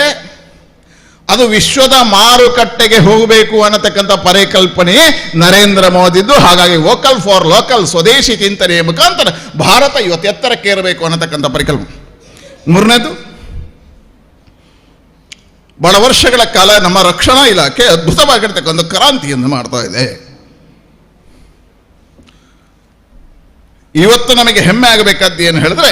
ಅದು ವಿಶ್ವದ ಮಾರುಕಟ್ಟೆಗೆ ಹೋಗಬೇಕು ಅನ್ನತಕ್ಕಂಥ ಪರಿಕಲ್ಪನೆ ನರೇಂದ್ರ ಮೋದಿದ್ದು. ಹಾಗಾಗಿ ವೋಕಲ್ ಫಾರ್ ಲೋಕಲ್, ಸ್ವದೇಶಿ ಚಿಂತನೆಯ ಮುಖಾಂತರ ಭಾರತ ಇವತ್ತು ಎತ್ತರಕ್ಕೆ ಇರಬೇಕು ಅನ್ನತಕ್ಕಂಥ ಪರಿಕಲ್ಪನೆ. ಮೂರನೇದು, ಬಹಳ ವರ್ಷಗಳ ಕಾಲ ನಮ್ಮ ರಕ್ಷಣಾ ಇಲಾಖೆ ಅದ್ಭುತವಾಗಿರ್ತಕ್ಕಂಥ ಕ್ರಾಂತಿಯನ್ನು ಮಾಡ್ತಾ ಇದೆ. ಇವತ್ತು ನಮಗೆ ಹೆಮ್ಮೆ ಆಗಬೇಕಾದ್ದು ಏನು ಹೇಳಿದ್ರೆ,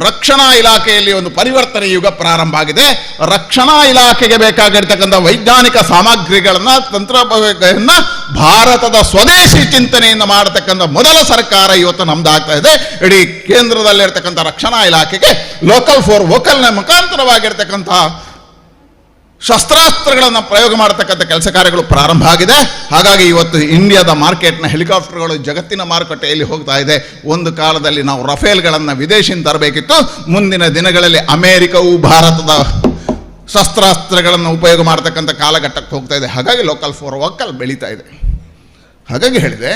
ರಕ್ಷಣಾ ಇಲಾಖೆಯಲ್ಲಿ ಒಂದು ಪರಿವರ್ತನೆ ಯುಗ ಪ್ರಾರಂಭ ಆಗಿದೆ. ರಕ್ಷಣಾ ಇಲಾಖೆಗೆ ಬೇಕಾಗಿರ್ತಕ್ಕಂಥ ವೈಜ್ಞಾನಿಕ ಸಾಮಗ್ರಿಗಳನ್ನ, ತಂತ್ರಜ್ಞಾನವನ್ನ ಭಾರತದ ಸ್ವದೇಶಿ ಚಿಂತನೆಯಿಂದ ಮಾಡತಕ್ಕಂಥ ಮೊದಲ ಸರ್ಕಾರ ಇವತ್ತು ನಮ್ದಾಗ್ತಾ ಇದೆ. ಇಡೀ ಕೇಂದ್ರದಲ್ಲಿರ್ತಕ್ಕಂಥ ರಕ್ಷಣಾ ಇಲಾಖೆಗೆ ಲೋಕಲ್ ಫಾರ್ ವೋಕಲ್ನ ಮುಖಾಂತರವಾಗಿರ್ತಕ್ಕಂಥ ಶಸ್ತ್ರಾಸ್ತ್ರಗಳನ್ನು ಪ್ರಯೋಗ ಮಾಡತಕ್ಕಂಥ ಕೆಲಸ ಕಾರ್ಯಗಳು ಪ್ರಾರಂಭ ಆಗಿದೆ. ಹಾಗಾಗಿ ಇವತ್ತು ಇಂಡಿಯಾದ ಮಾರ್ಕೆಟ್ನ ಹೆಲಿಕಾಪ್ಟರ್ಗಳು ಜಗತ್ತಿನ ಮಾರುಕಟ್ಟೆಯಲ್ಲಿ ಹೋಗ್ತಾ ಇದೆ. ಒಂದು ಕಾಲದಲ್ಲಿ ನಾವು ರಫೇಲ್ಗಳನ್ನು ವಿದೇಶಿಯಿಂದ ತರಬೇಕಿತ್ತು. ಮುಂದಿನ ದಿನಗಳಲ್ಲಿ ಅಮೆರಿಕವು ಭಾರತದ ಶಸ್ತ್ರಾಸ್ತ್ರಗಳನ್ನು ಉಪಯೋಗ ಮಾಡತಕ್ಕಂಥ ಕಾಲಘಟ್ಟಕ್ಕೆ ಹೋಗ್ತಾ ಇದೆ. ಹಾಗಾಗಿ ಲೋಕಲ್ ಫಾರ್ ವೋಕಲ್ ಬೆಳೀತಾ ಇದೆ. ಹಾಗಾಗಿ ಹೇಳಿದೆ,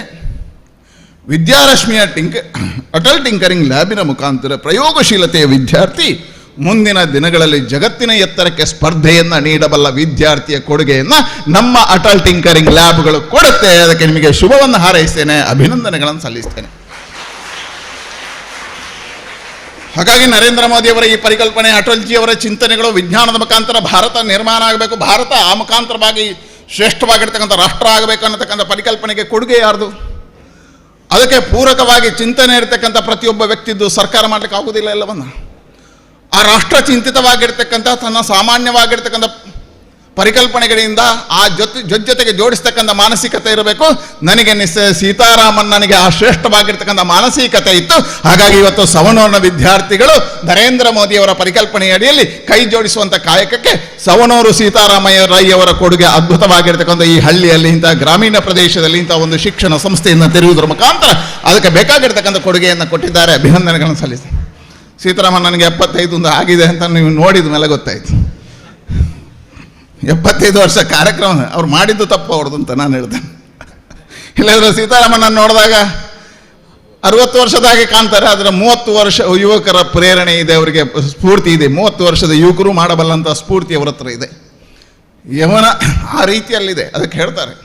ವಿದ್ಯಾರಶ್ಮಿಯ ಅಟಲ್ ಟಿಂಕರಿಂಗ್ ಲ್ಯಾಬಿನ ಮುಖಾಂತರ ಪ್ರಯೋಗಶೀಲತೆಯ ವಿದ್ಯಾರ್ಥಿ ಮುಂದಿನ ದಿನಗಳಲ್ಲಿ ಜಗತ್ತಿನ ಎತ್ತರಕ್ಕೆ ಸ್ಪರ್ಧೆಯನ್ನು ನೀಡಬಲ್ಲ ವಿದ್ಯಾರ್ಥಿಯ ಕೊಡುಗೆಯನ್ನು ನಮ್ಮ ಅಟಲ್ ಟಿಂಕರಿಂಗ್ ಲ್ಯಾಬ್ಗಳು ಕೊಡುತ್ತೆ. ಅದಕ್ಕೆ ನಿಮಗೆ ಶುಭವನ್ನು ಹಾರೈಸ್ತೇನೆ, ಅಭಿನಂದನೆಗಳನ್ನು ಸಲ್ಲಿಸ್ತೇನೆ. ಹಾಗಾಗಿ ನರೇಂದ್ರ ಮೋದಿಯವರ ಈ ಪರಿಕಲ್ಪನೆ, ಅಟಲ್ಜಿಯವರ ಚಿಂತನೆಗಳು, ವಿಜ್ಞಾನದ ಮುಖಾಂತರ ಭಾರತ ನಿರ್ಮಾಣ ಆಗಬೇಕು, ಭಾರತ ಆ ಮುಖಾಂತರವಾಗಿ ಶ್ರೇಷ್ಠವಾಗಿರ್ತಕ್ಕಂಥ ರಾಷ್ಟ್ರ ಆಗಬೇಕು ಅನ್ನತಕ್ಕಂಥ ಪರಿಕಲ್ಪನೆಗೆ ಕೊಡುಗೆ ಯಾರ್ದು? ಅದಕ್ಕೆ ಪೂರಕವಾಗಿ ಚಿಂತನೆ ಇರತಕ್ಕಂಥ ಪ್ರತಿಯೊಬ್ಬ ವ್ಯಕ್ತಿದ್ದು ಸರ್ಕಾರ ಮಾಡಲಿಕ್ಕೆ ಆಗುವುದಿಲ್ಲ ಎಲ್ಲವನ್ನ. ಆ ರಾಷ್ಟ್ರ ಚಿಂತಿತವಾಗಿರ್ತಕ್ಕಂಥ ತನ್ನ ಸಾಮಾನ್ಯವಾಗಿರ್ತಕ್ಕಂಥ ಪರಿಕಲ್ಪನೆಗಳಿಂದ ಆ ಜೊತೆಗೆ ಜೋಡಿಸ್ತಕ್ಕಂಥ ಮಾನಸಿಕತೆ ಇರಬೇಕು. ನನಗೆ ಸೀತಾರಾಮನ್ ನನಗೆ ಆ ಶ್ರೇಷ್ಠವಾಗಿರ್ತಕ್ಕಂಥ ಮಾನಸಿಕತೆ ಇತ್ತು. ಹಾಗಾಗಿ ಇವತ್ತು ಸವನೂರಿನ ವಿದ್ಯಾರ್ಥಿಗಳು ನರೇಂದ್ರ ಮೋದಿಯವರ ಪರಿಕಲ್ಪನೆಯ ಅಡಿಯಲ್ಲಿ ಕೈ ಜೋಡಿಸುವಂಥ ಕಾಯಕಕ್ಕೆ ಸವನೂರು ಸೀತಾರಾಮಯ್ಯ ರೈ ಅವರ ಕೊಡುಗೆ ಅದ್ಭುತವಾಗಿರ್ತಕ್ಕಂಥ ಈ ಹಳ್ಳಿಯಲ್ಲಿ ಇಂಥ ಗ್ರಾಮೀಣ ಪ್ರದೇಶದಲ್ಲಿ ಇಂಥ ಒಂದು ಶಿಕ್ಷಣ ಸಂಸ್ಥೆಯನ್ನು ತೆರೆಯುವುದರ ಮುಖಾಂತರ ಅದಕ್ಕೆ ಬೇಕಾಗಿರ್ತಕ್ಕಂಥ ಕೊಡುಗೆಯನ್ನು ಕೊಟ್ಟಿದ್ದಾರೆ. ಅಭಿನಂದನೆಗಳನ್ನು ಸಲ್ಲಿಸ್ತಾರೆ. ಸೀತಾರಾಮನ್ ನನಗೆ 75 ಆಗಿದೆ ಅಂತ ನೀವು ನೋಡಿದ ಮೇಲೆ ಗೊತ್ತಾಯ್ತು. 75 ವರ್ಷ ಕಾರ್ಯಕ್ರಮ ಅವ್ರು ಮಾಡಿದ್ದು ತಪ್ಪು ಅವ್ರದ್ದು ಅಂತ ನಾನು ಹೇಳ್ತೇನೆ. ಇಲ್ಲಾಂದ್ರೆ ಸೀತಾರಾಮನ್ ನೋಡಿದಾಗ 60 ವರ್ಷದಾಗೆ ಕಾಣ್ತಾರೆ, ಆದರೆ 30 ವರ್ಷ ಯುವಕರ ಪ್ರೇರಣೆ ಇದೆ, ಅವರಿಗೆ ಸ್ಫೂರ್ತಿ ಇದೆ. 30 ವರ್ಷದ ಯುವಕರು ಮಾಡಬಲ್ಲಂಥ ಸ್ಫೂರ್ತಿ ಅವರ ಹತ್ರ ಇದೆ. ಯವನ ಆ ರೀತಿಯಲ್ಲಿದೆ. ಅದಕ್ಕೆ ಹೇಳ್ತಾರೆ,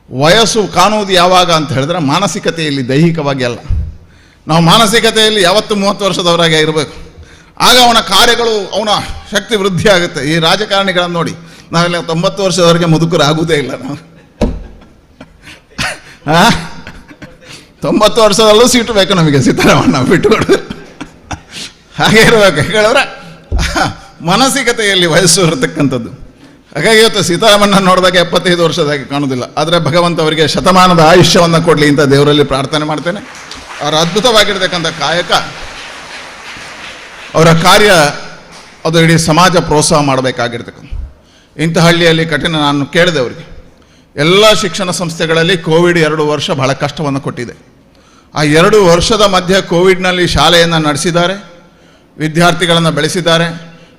ವಯಸ್ಸು ಕಾಣುವುದು ಯಾವಾಗ ಅಂತ ಹೇಳಿದ್ರೆ ಮಾನಸಿಕತೆಯಲ್ಲಿ, ದೈಹಿಕವಾಗಿ ಅಲ್ಲ. ನಾವು ಮಾನಸಿಕತೆಯಲ್ಲಿ ಯಾವತ್ತು 30 ವರ್ಷದವರಾಗೆ ಇರಬೇಕು. ಆಗ ಅವನ ಕಾರ್ಯಗಳು, ಅವನ ಶಕ್ತಿ ವೃದ್ಧಿ ಆಗುತ್ತೆ. ಈ ರಾಜಕಾರಣಿಗಳನ್ನು ನೋಡಿ, ನಾವೆಲ್ಲ 90 ವರ್ಷದವರೆಗೆ ಮುದುಕರು ಆಗುವುದೇ ಇಲ್ಲ. ನಾವು 90 ವರ್ಷದಲ್ಲೂ ಸೀಟು ಬೇಕು ನಮಗೆ, ಸೀತಾರಾಮಣ್ಣ ಬಿಟ್ಟುಕೊಡು. ಹಾಗೆ ಇರಬೇಕು. ಹೇಳಿದ್ರೆ ಮಾನಸಿಕತೆಯಲ್ಲಿ ವಯಸ್ಸು ಇರತಕ್ಕಂಥದ್ದು. ಹಾಗಾಗಿ ಇವತ್ತು ಸೀತಾರಾಮಣ್ಣ ನೋಡಿದಾಗ 75 ವರ್ಷದಾಗಿ ಕಾಣುವುದಿಲ್ಲ. ಆದರೆ ಭಗವಂತ ಅವರಿಗೆ ಶತಮಾನದ ಆಯುಷ್ಯವನ್ನು ಕೊಡಲಿ ಅಂತ ದೇವರಲ್ಲಿ ಪ್ರಾರ್ಥನೆ ಮಾಡ್ತೇನೆ. ಅವರ ಅದ್ಭುತವಾಗಿರ್ತಕ್ಕಂಥ ಕಾಯಕ, ಅವರ ಕಾರ್ಯ, ಅದು ಇಡೀ ಸಮಾಜ ಪ್ರೋತ್ಸಾಹ ಮಾಡಬೇಕಾಗಿರ್ತಕ್ಕಂಥ ಇಂಥ ಹಳ್ಳಿಯಲ್ಲಿ ಕಠಿಣ. ನಾನು ಕೇಳಿದೆ ಅವರಿಗೆ, ಎಲ್ಲ ಶಿಕ್ಷಣ ಸಂಸ್ಥೆಗಳಲ್ಲಿ ಕೋವಿಡ್ 2 ವರ್ಷ ಬಹಳ ಕಷ್ಟವನ್ನು ಕೊಟ್ಟಿದೆ. ಆ 2 ವರ್ಷದ ಮಧ್ಯೆ ಕೋವಿಡ್ನಲ್ಲಿ ಶಾಲೆಯನ್ನು ನಡೆಸಿದ್ದಾರೆ, ವಿದ್ಯಾರ್ಥಿಗಳನ್ನು ಬೆಳೆಸಿದ್ದಾರೆ.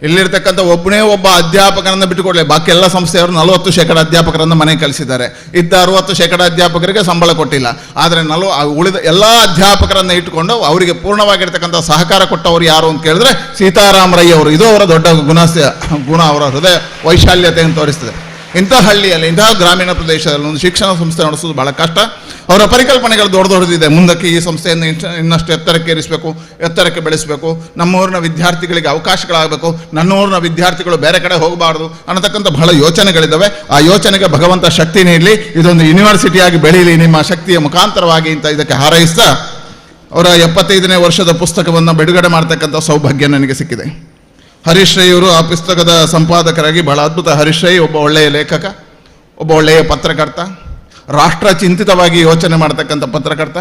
ಇಲ್ಲಿರ್ತಕ್ಕಂಥ ಒಬ್ಬನೇ ಒಬ್ಬ ಅಧ್ಯಾಪಕರನ್ನು ಬಿಟ್ಟುಕೊಡಲಿ, ಬಾಕಿ ಎಲ್ಲ ಸಂಸ್ಥೆಯವರು 40% ಅಧ್ಯಾಪಕರನ್ನು ಮನೆಗೆ ಕಳಿಸಿದ್ದಾರೆ. ಇದ್ದ 60% ಅಧ್ಯಾಪಕರಿಗೆ ಸಂಬಳ ಕೊಟ್ಟಿಲ್ಲ. ಆದರೆ ಉಳಿದ ಎಲ್ಲ ಅಧ್ಯಾಪಕರನ್ನು ಇಟ್ಟುಕೊಂಡು ಅವರಿಗೆ ಪೂರ್ಣವಾಗಿರ್ತಕ್ಕಂಥ ಸಹಕಾರ ಕೊಟ್ಟವರು ಯಾರು ಅಂತ ಕೇಳಿದ್ರೆ ಸೀತಾರಾಮ ರೈ ಅವರು. ಇದು ಅವರ ದೊಡ್ಡ ಗುಣ, ಅವರ ಹೃದಯ ವೈಶಾಲ್ಯತೆಯನ್ನು ತೋರಿಸ್ತದೆ. ಇಂಥ ಹಳ್ಳಿಯಲ್ಲಿ, ಇಂತಹ ಗ್ರಾಮೀಣ ಪ್ರದೇಶದಲ್ಲಿ ಒಂದು ಶಿಕ್ಷಣ ಸಂಸ್ಥೆ ನಡೆಸೋದು ಬಹಳ ಕಷ್ಟ. ಅವರ ಪರಿಕಲ್ಪನೆಗಳು ದೊಡ್ಡದಿದೆ. ಮುಂದಕ್ಕೆ ಈ ಸಂಸ್ಥೆಯನ್ನು ಇನ್ನಷ್ಟು ಎತ್ತರಕ್ಕೆ ಏರಿಸಬೇಕು, ಎತ್ತರಕ್ಕೆ ಬೆಳೆಸಬೇಕು. ನಮ್ಮೂರಿನ ವಿದ್ಯಾರ್ಥಿಗಳಿಗೆ ಅವಕಾಶಗಳಾಗಬೇಕು, ನನ್ನೂರಿನ ವಿದ್ಯಾರ್ಥಿಗಳು ಬೇರೆ ಕಡೆ ಹೋಗಬಾರ್ದು ಅನ್ನತಕ್ಕಂಥ ಬಹಳ ಯೋಚನೆಗಳಿದ್ದಾವೆ. ಆ ಯೋಚನೆಗೆ ಭಗವಂತ ಶಕ್ತಿ ನೀಡಲಿ, ಇದೊಂದು ಯೂನಿವರ್ಸಿಟಿಯಾಗಿ ಬೆಳೀಲಿ ನಿಮ್ಮ ಶಕ್ತಿಯ ಮುಖಾಂತರವಾಗಿ ಅಂತ ಇದಕ್ಕೆ ಹಾರೈಸ್ತಾ ಅವರ 75ನೇ ವರ್ಷದ ಪುಸ್ತಕವನ್ನು ಬಿಡುಗಡೆ ಮಾಡ್ತಕ್ಕಂಥ ಸೌಭಾಗ್ಯ ನನಗೆ ಸಿಕ್ಕಿದೆ. ಹರೀಶ್ ರೈ ಅವರು ಆ ಪುಸ್ತಕದ ಸಂಪಾದಕರಾಗಿ ಬಹಳ ಅದ್ಭುತ. ಹರೀಶ್ ರೈ ಒಬ್ಬ ಒಳ್ಳೆಯ ಲೇಖಕ, ಒಬ್ಬ ಒಳ್ಳೆಯ ಪತ್ರಕರ್ತ, ರಾಷ್ಟ್ರ ಚಿಂತಿತವಾಗಿ ಯೋಚನೆ ಮಾಡ್ತಕ್ಕಂಥ ಪತ್ರಕರ್ತ.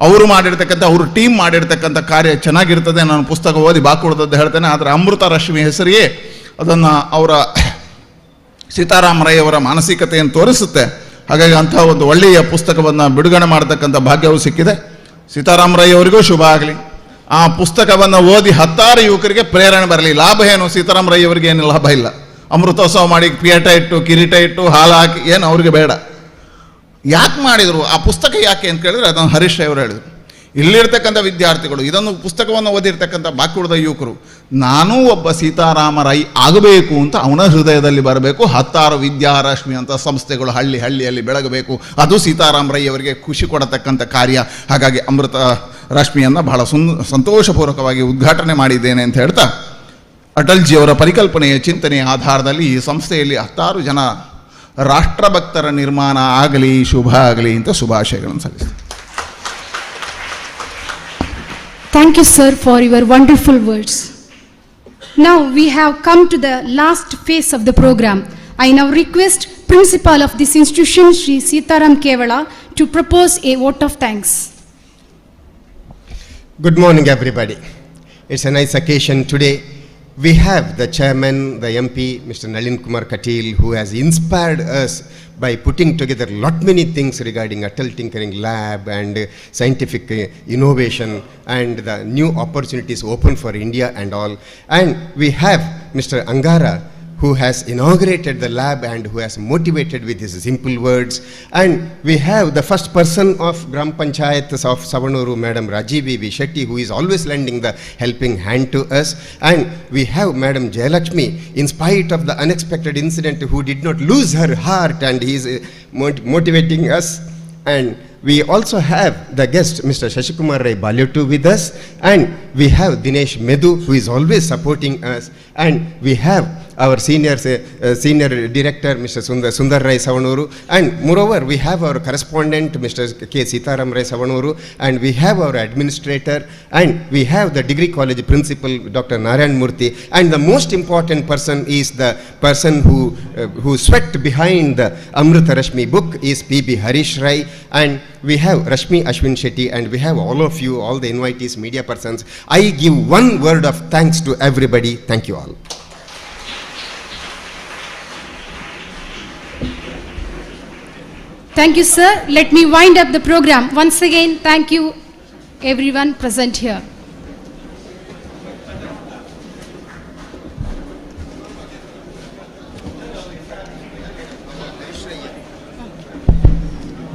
ಅವರು ಮಾಡಿರ್ತಕ್ಕಂಥ, ಅವರು ಟೀಮ್ ಮಾಡಿರ್ತಕ್ಕಂಥ ಕಾರ್ಯ ಚೆನ್ನಾಗಿರ್ತದೆ. ನಾನು ಪುಸ್ತಕ ಓದಿ ಬಾಕುಡ್ದದ್ದು ಹೇಳ್ತೇನೆ. ಆದರೆ ಅಮೃತ ರಶ್ಮಿ ಹೆಸರಿಗೆ ಅದನ್ನು ಅವರ ಸೀತಾರಾಮ ರೈ ಅವರ ಮಾನಸಿಕತೆಯನ್ನು ತೋರಿಸುತ್ತೆ. ಹಾಗಾಗಿ ಅಂಥ ಒಂದು ಒಳ್ಳೆಯ ಪುಸ್ತಕವನ್ನು ಬಿಡುಗಡೆ ಮಾಡತಕ್ಕಂಥ ಭಾಗ್ಯವೂ ಸಿಕ್ಕಿದೆ. ಸೀತಾರಾಮ ರೈ ಅವರಿಗೂ ಶುಭ ಆಗಲಿ. ಆ ಪುಸ್ತಕವನ್ನು ಓದಿ 10 ಯುವಕರಿಗೆ ಪ್ರೇರಣೆ ಬರಲಿ. ಲಾಭ ಏನು? ಸೀತಾರಾಮ ರೈ ಅವರಿಗೆ ಏನು ಲಾಭ ಇಲ್ಲ. ಅಮೃತೋತ್ಸವ ಮಾಡಿ ಪೀಠ ಇಟ್ಟು ಕಿರೀಟ ಇಟ್ಟು ಹಾಲು ಹಾಕಿ ಏನು ಅವ್ರಿಗೆ ಬೇಡ. ಯಾಕೆ ಮಾಡಿದರು ಆ ಪುಸ್ತಕ? ಯಾಕೆ ಅಂತ ಕೇಳಿದ್ರೆ ಅದನ್ನು ಹರೀಶ್ ಅವರು ಹೇಳಿದರು. ಇಲ್ಲಿರ್ತಕ್ಕಂಥ ವಿದ್ಯಾರ್ಥಿಗಳು, ಇದನ್ನು ಪುಸ್ತಕವನ್ನು ಓದಿರ್ತಕ್ಕಂಥ ಬಾಕಿ ಉಳಿದ ಯುವಕರು, ನಾನೂ ಒಬ್ಬ ಸೀತಾರಾಮ ರೈ ಆಗಬೇಕು ಅಂತ ಅವನ ಹೃದಯದಲ್ಲಿ ಬರಬೇಕು. 10 ವಿದ್ಯಾರಶ್ಮಿ ಅಂತ ಸಂಸ್ಥೆಗಳು ಹಳ್ಳಿಯಲ್ಲಿ ಬೆಳಗಬೇಕು. ಅದು ಸೀತಾರಾಮ ರೈ ಅವರಿಗೆ ಖುಷಿ ಕೊಡತಕ್ಕಂಥ ಕಾರ್ಯ. ಹಾಗಾಗಿ ಅಮೃತ ರಶ್ಮಿಯನ್ನು ಬಹಳ ಸಂತೋಷಪೂರ್ವಕವಾಗಿ ಉದ್ಘಾಟನೆ ಮಾಡಿದ್ದೇನೆ ಅಂತ ಹೇಳ್ತಾ, ಅಟಲ್ಜಿಯವರ ಪರಿಕಲ್ಪನೆಯ ಚಿಂತನೆಯ ಆಧಾರದಲ್ಲಿ ಈ ಸಂಸ್ಥೆಯಲ್ಲಿ 10 ಜನ ರಾಷ್ಟ್ರಭಕ್ತರ ನಿರ್ಮಾಣ ಆಗಲಿ, ಶುಭ ಆಗಲಿ ಅಂತ ಶುಭಾಶಯಗಳನ್ನು ಸಲ್ಲಿಸ್ತೀನಿ. Thank you, sir, for your wonderful words. Now we have come to the last phase of the program. I now request Principal of this institution, Shri Sitaram Kevala, to propose a vote of thanks. Good morning, everybody. It's a nice occasion today. We have the chairman, the MP, Mr. Nalin Kumar Katil, who has inspired us by putting together many things regarding Atal Tinkering Lab and scientific innovation and the new opportunities open for India and all. And we have Mr. Angara, who has inaugurated the lab and who has motivated with his simple words. And we have the first person of Gram Panchayat of Savanoor, Madam Rajivi V. Shetty, who is always lending the helping hand to us. And we have Madam Jayalakshmi, in spite of the unexpected incident, who did not lose her heart, and he is motivating us. And we also have the guest, Mr. Shashikumar Rai Balyottu, with us. And we have Dinesh Medu, who is always supporting us. And we have our senior director, Mr. Sundar Rai Savanoor. And moreover, we have our correspondent, Mr. K. Sitaram Rai Savanoor. And we have our administrator. And we have the degree college principal, Dr. Narayan Murthy. And the most important person is the person who sweat behind the Amruta Rashmi book is P.B. Harish Rai. And we have Rashmi Ashwin Shetty. And we have all of you, all the invitees, media persons. I give one word of thanks to everybody. Thank you all. Thank you, sir. Let me wind up the program. Once again, thank you everyone present here.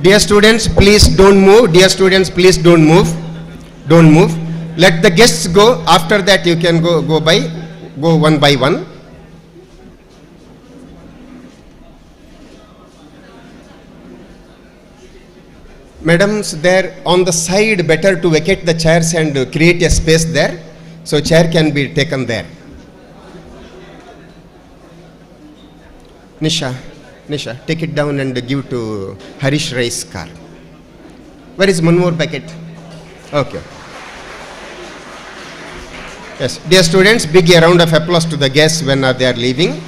Dear students, please don't move. Dear students, please don't move. Don't move. Let the guests go. After that, you can go one by one. Madams, there on the side, better to vacate the chairs and create a space there, so chair can be taken there. Nisha, take it down and give to Harish Rai's car. Where is one more packet? Okay. Yes, dear students, big round of applause to the guests when they are leaving.